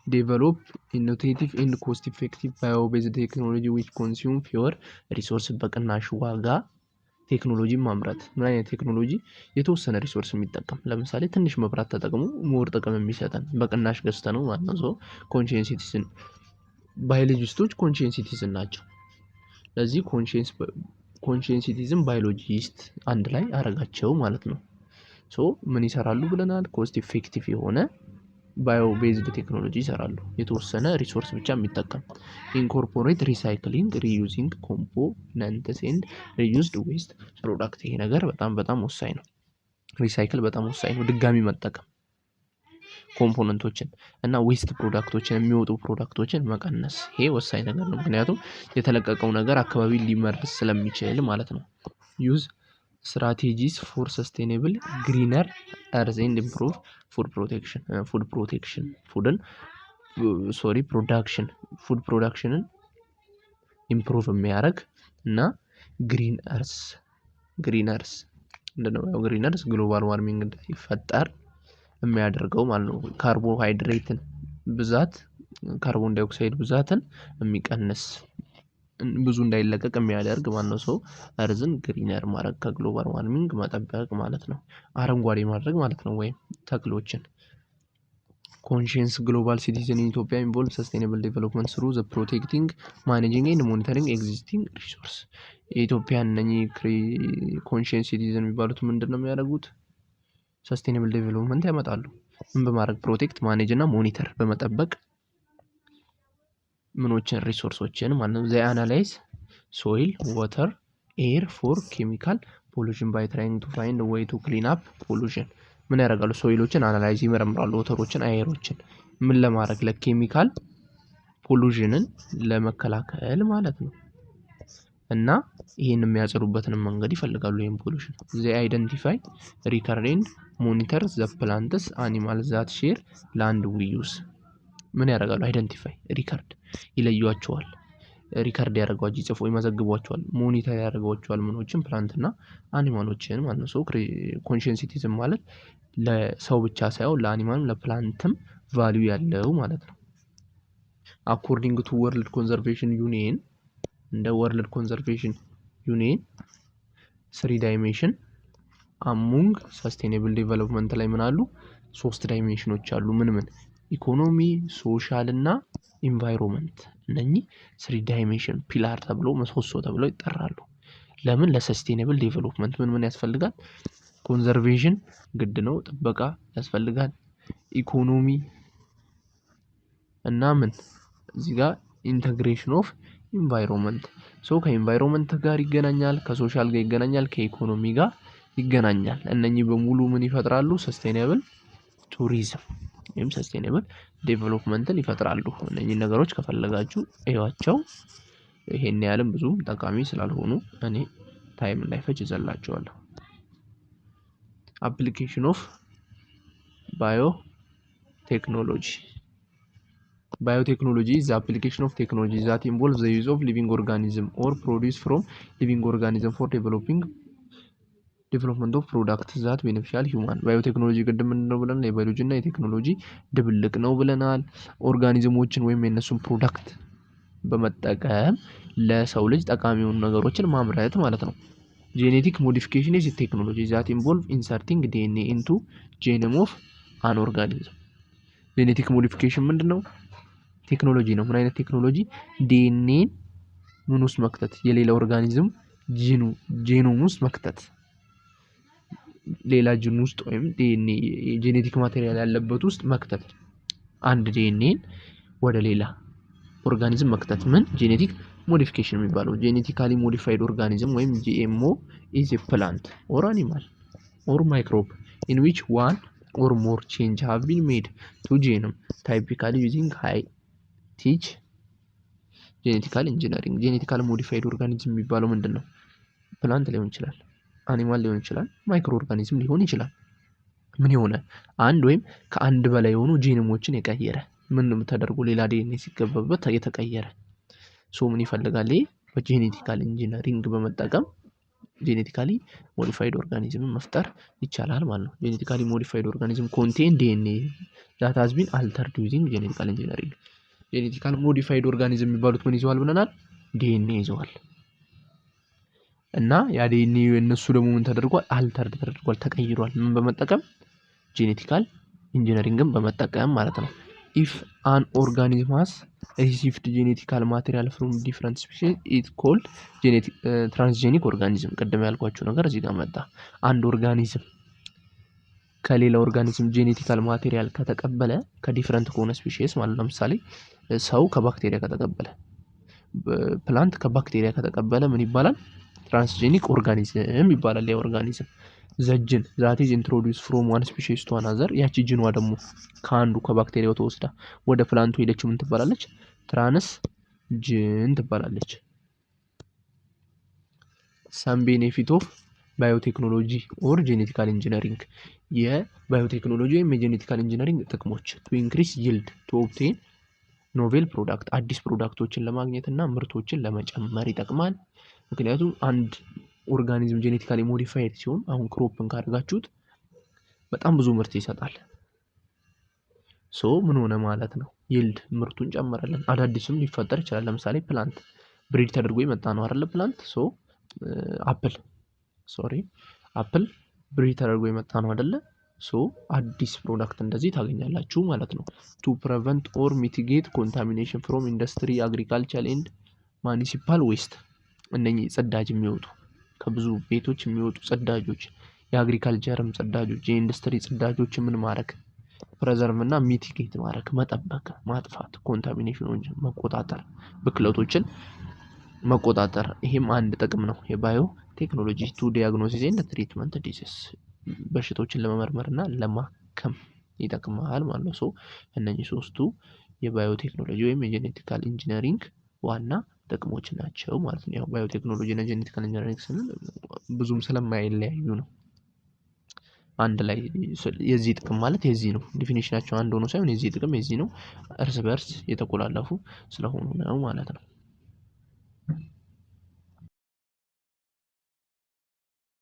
Speaker 1: ዴቨሎፕ ኢኖቬቲቭ ኤንድ ኮስት ኢፌክቲቭ ባዮ ቤዝድ ቴክኖሎጂ ዊች ኮንሱም ፊወር ሪሶርስ። በቅናሽ ዋጋ ቴክኖሎጂ ማምረት። ምን አይነት ቴክኖሎጂ? የተወሰነ ሪሶርስ የሚጠቀም ለምሳሌ ትንሽ መብራት ተጠቅሞ ሞር ጥቅም የሚሰጠን በቅናሽ ገዝተ ነው ማለት ነው። ኮንሺየስ ሲቲዝን ባዮሎጂስቶች ኮንሺየስ ሲቲዝን ናቸው። ለዚህ ኮንሺየስ ኮንሽንሲቲዝም ባዮሎጂስት አንድ ላይ አረጋቸው ማለት ነው። ሶ ምን ይሰራሉ ብለናል? ኮስት ኢፌክቲቭ የሆነ ባዮ ቤዝድ ቴክኖሎጂ ይሰራሉ። የተወሰነ ሪሶርስ ብቻ የሚጠቀም ኢንኮርፖሬት ሪሳይክሊንግ ሪዩዚንግ ኮምፖነንትስ ኤንድ ሪዩዝድ ዌስት ፕሮዳክት። ይሄ ነገር በጣም ወሳኝ ነው። ሪሳይክል በጣም ወሳኝ ነው። ድጋሚ መጠቀም ኮምፖነንቶችን እና ዌስት ፕሮዳክቶችን የሚወጡ ፕሮዳክቶችን መቀነስ፣ ይሄ ወሳኝ ነገር ነው። ምክንያቱም የተለቀቀው ነገር አካባቢ ሊመርስ ስለሚችል ማለት ነው። ዩዝ ስትራቴጂስ ፎር ሰስቴኔብል ግሪነር እርዝ ኤንድ ኢምፕሩቭ ፉድ ፕሮዳክሽንን ኢምፕሩቭ የሚያደርግ እና ግሪን እርስ ምንድነው? ግሪን እርስ ግሎባል ዋርሚንግ እንዳይፈጠር የሚያደርገው ማለት ነው። ካርቦሃይድሬትን ብዛት ካርቦን ዳይኦክሳይድ ብዛትን የሚቀንስ ብዙ እንዳይለቀቅ የሚያደርግ ማለት ነው። ሰው እርዝን ግሪነር ማድረግ ከግሎባል ዋርሚንግ መጠበቅ ማለት ነው። አረንጓዴ ማድረግ ማለት ነው። ወይም ተክሎችን ኮንሽንስ ግሎባል ሲቲዝን ኢን ኢትዮጵያ ኢንቮልቭ ሰስቴኔብል ዴቨሎፕመንት ስሩ ዘ ፕሮቴክቲንግ ማኔጂንግ ኤንድ ሞኒተሪንግ ኤግዚስቲንግ ሪሶርስ። የኢትዮጵያ እነኚህ ኮንሽንስ ሲቲዝን የሚባሉት ምንድን ነው የሚያደርጉት? ሰስቴኔብል ዴቨሎፕመንት ያመጣሉ። ምን በማድረግ? ፕሮቴክት ማኔጅ እና ሞኒተር በመጠበቅ ምኖችን ሪሶርሶችን ማለት ነው። ዘይ አናላይዝ ሶይል ዋተር ኤር ፎር ኬሚካል ፖሉሽን ባይ ትራይንግ ቱ ፋይንድ ዌይ ቱ ክሊን አፕ ፖሉሽን። ምን ያደርጋሉ? ሶይሎችን አናላይዝ ይመረምራሉ። ወተሮችን፣ አየሮችን ምን ለማድረግ? ለኬሚካል ፖሉሽንን ለመከላከል ማለት ነው። እና ይህን የሚያጸዱበትን መንገድ ይፈልጋሉ። ይህን ፖሉሽን ዘይ አይደንቲፋይ ሪከርድ ኤንድ ሞኒተር ዘ ፕላንትስ አኒማል ዛት ሼር ላንድ ዊ ዩዝ። ምን ያደርጋሉ? አይደንቲፋይ ሪከርድ ይለዩዋቸዋል። ሪከርድ ያደርጓቸው ይጽፉ ይመዘግቧቸዋል። ሞኒተር ያደርጓቸዋል። ምኖችን ፕላንትና አኒማሎችን ማለት ነው። ሶ ኮንሽንሲቲዝም ማለት ለሰው ብቻ ሳይሆን ለአኒማልም ለፕላንትም ቫልዩ ያለው ማለት ነው። አኮርዲንግ ቱ ወርልድ ኮንዘርቬሽን ዩኒየን እንደ ወርልድ ኮንዘርቬሽን ዩኒየን 3 ዳይሜንሽን አሙንግ ሰስቴኔብል ዴቨሎፕመንት ላይ ምን አሉ? 3 ዳይሜንሽኖች አሉ። ምን ኢኮኖሚ፣ ሶሻል እና ኢንቫይሮንመንት። እነኚህ 3 ዳይሜንሽን ፒላር ተብሎ ምሰሶ ተብሎ ይጠራሉ። ለምን? ለሰስቴኔብል ዴቨሎፕመንት ምን ያስፈልጋል? ኮንዘርቬሽን ግድ ነው፣ ጥበቃ ያስፈልጋል። ኢኮኖሚ እና ምን እዚህ ጋር ኢንተግሬሽን ኦፍ ኢንቫይሮንመንት። ሶ ከኢንቫይሮንመንት ጋር ይገናኛል፣ ከሶሻል ጋር ይገናኛል፣ ከኢኮኖሚ ጋር ይገናኛል። እነኚህ በሙሉ ምን ይፈጥራሉ? ሰስቴኔብል ቱሪዝም ወይም ሰስቴኔብል ዴቨሎፕመንትን ይፈጥራሉ። እነኚህ ነገሮች ከፈለጋችሁ እዩዋቸው። ይሄን ያህልም ብዙ ጠቃሚ ስላልሆኑ እኔ ታይም እንዳይፈጅ እዘላቸዋለሁ። አፕሊኬሽን ኦፍ ባዮቴክኖሎጂ is the application of technology that involves the use of living organism or produce from living organism for development of products that beneficial human. ባዮቴክኖሎጂ ቅድም ምንድነው ብለናል? የባዮሎጂ እና የቴክኖሎጂ ድብልቅ ነው ብለናል። ኦርጋኒዝሞችን ወይም የነሱን ፕሮዳክት በመጠቀም ለሰው ልጅ ጠቃሚ የሆኑ ነገሮችን ማምረት ማለት ነው። ጄኔቲክ ሞዲፊኬሽን is a technology that involve inserting DNA into genome of an organism. ጄኔቲክ ሞዲፊኬሽን ምንድነው? ቴክኖሎጂ ነው። ምን አይነት ቴክኖሎጂ? ዲኤንኤን ምን ውስጥ መክተት? የሌላ ኦርጋኒዝም ጄኖም ውስጥ መክተት። ሌላ ጂን ውስጥ ወይም ዲኤንኤ ጄኔቲክ ማቴሪያል ያለበት ውስጥ መክተት። አንድ ዲኤንኤን ወደ ሌላ ኦርጋኒዝም መክተት ምን? ጄኔቲክ ሞዲፊኬሽን የሚባለው። ጄኔቲካሊ ሞዲፋይድ ኦርጋኒዝም ወይም ጂኤምኦ is a plant or animal or microbe in which one or more change have been made to genome typically using high teach ጄኔቲካል ኢንጂነሪንግ። ጄኔቲካል ሞዲፋይድ ኦርጋኒዝም የሚባለው ምንድነው? ፕላንት ሊሆን ይችላል፣ አኒማል ሊሆን ይችላል፣ ማይክሮ ኦርጋኒዝም ሊሆን ይችላል። ምን የሆነ አንድ ወይም ከአንድ በላይ የሆኑ ጂኖሞችን የቀየረ ምን ተደርጎ ሌላ ዲኤንኤ ሲገባበት የተቀየረ። ሶ ምን ይፈልጋል? በጄኔቲካል ኢንጂነሪንግ በመጠቀም ጄኔቲካሊ ሞዲፋይድ ኦርጋኒዝም መፍጠር ይቻላል ማለት ነው። ጄኔቲካሊ ሞዲፋይድ ኦርጋኒዝም ኮንቴን ዲኤንኤ that has been altered using ጄኔቲካል ኢንጂነሪንግ። ጄኔቲካል ሞዲፋይድ ኦርጋኒዝም የሚባሉት ምን ይዘዋል ብለናል? ዲኤንኤ ይዘዋል። እና ያ ዲኤንኤ እነሱ ደግሞ ምን ተደርጓል? አልተርድ ተደርጓል፣ ተቀይሯል። ምን በመጠቀም? ጄኔቲካል ኢንጂነሪንግን በመጠቀም ማለት ነው። ኢፍ አን ኦርጋኒዝም ሃዝ ሪሲቭድ ጄኔቲካል ማቴሪያል ፍሮም ዲፍረንት ስፔሺስ ኢት ኮልድ ትራንስጄኒክ ኦርጋኒዝም። ቅድም ያልኳችሁ ነገር እዚህ ጋር መጣ። አንድ ኦርጋኒዝም ከሌላ ኦርጋኒዝም ጄኔቲካል ማቴሪያል ከተቀበለ ከዲፍረንት ከሆነ ስፔሺስ ማለት ለምሳሌ ሰው ከባክቴሪያ ከተቀበለ፣ ፕላንት ከባክቴሪያ ከተቀበለ ምን ይባላል? ትራንስጄኒክ ኦርጋኒዝም ይባላል። ያ ኦርጋኒዝም ዘጅን ዛት ኢዝ ኢንትሮዲውስ ፍሮም ዋን ስፔሺስ ቱ አናዘር፣ ያቺ ጅኗ ደግሞ ከአንዱ ከባክቴሪያው ተወስዳ ወደ ፕላንቱ ሄደች ምን ትባላለች? ትራንስጅን ትባላለች። ሰም ቤኔፊት ኦፍ ባዮቴክኖሎጂ ኦር ጄኔቲካል ኢንጂነሪንግ፣ የባዮቴክኖሎጂ ወይም የጄኔቲካል ኢንጂነሪንግ ጥቅሞች ቱ ኢንክሪስ ይልድ ቱ ኦብቴን ኖቬል ፕሮዳክት፣ አዲስ ፕሮዳክቶችን ለማግኘት እና ምርቶችን ለመጨመር ይጠቅማል። ምክንያቱም አንድ ኦርጋኒዝም ጄኔቲካሊ ሞዲፋይድ ሲሆን አሁን ክሮፕን ካደርጋችሁት በጣም ብዙ ምርት ይሰጣል። ሶ ምን ሆነ ማለት ነው? ይልድ ምርቱን ጨመረልን። አዳዲስም ሊፈጠር ይችላል። ለምሳሌ ፕላንት ብሪድ ተደርጎ የመጣ ነው አይደለ? ፕላንት ሶ አፕል ብሪድ ተደርጎ የመጣ ነው አይደለ? ሶ አዲስ ፕሮዳክት እንደዚህ ታገኛላችሁ ማለት ነው። ቱ ፕሪቨንት ኦር ሚቲጌት ኮንታሚኔሽን ፍሮም ኢንዱስትሪ አግሪካልቸር ኤንድ ማኒሲፓል ዌስት፣ እነኚህ ጽዳጅ የሚወጡ ከብዙ ቤቶች የሚወጡ ጽዳጆች፣ የአግሪካልቸርም ጽዳጆች፣ የኢንዱስትሪ ጽዳጆች ምን ማድረግ? ፕሬዘርቭ እና ሚቲጌት ማድረግ፣ መጠበቅ፣ ማጥፋት፣ ኮንታሚኔሽኖችን መቆጣጠር፣ ብክለቶችን መቆጣጠር። ይሄም አንድ ጥቅም ነው የባዮ ቴክኖሎጂ። ቱ ዲያግኖሲስ ኤንድ ትሪትመንት ዲዚዝ፣ በሽታዎችን ለመመርመር እና ለማከም ይጠቅማል ማለት ነው። ሶ እነኚህ ሶስቱ የባዮ ቴክኖሎጂ ወይም የጄኔቲካል ኢንጂነሪንግ ዋና ጥቅሞች ናቸው ማለት ነው። ያው ባዮቴክኖሎጂ እና ጄኔቲካል ኢንጂነሪንግ ስንል ብዙም ስለማይለያዩ ነው። አንድ ላይ የዚህ ጥቅም ማለት የዚህ ነው። ዲፊኒሽናቸው አንድ ሆኖ ሳይሆን የዚህ ጥቅም የዚህ ነው፣ እርስ በርስ የተቆላለፉ ስለሆኑ ነው ማለት ነው።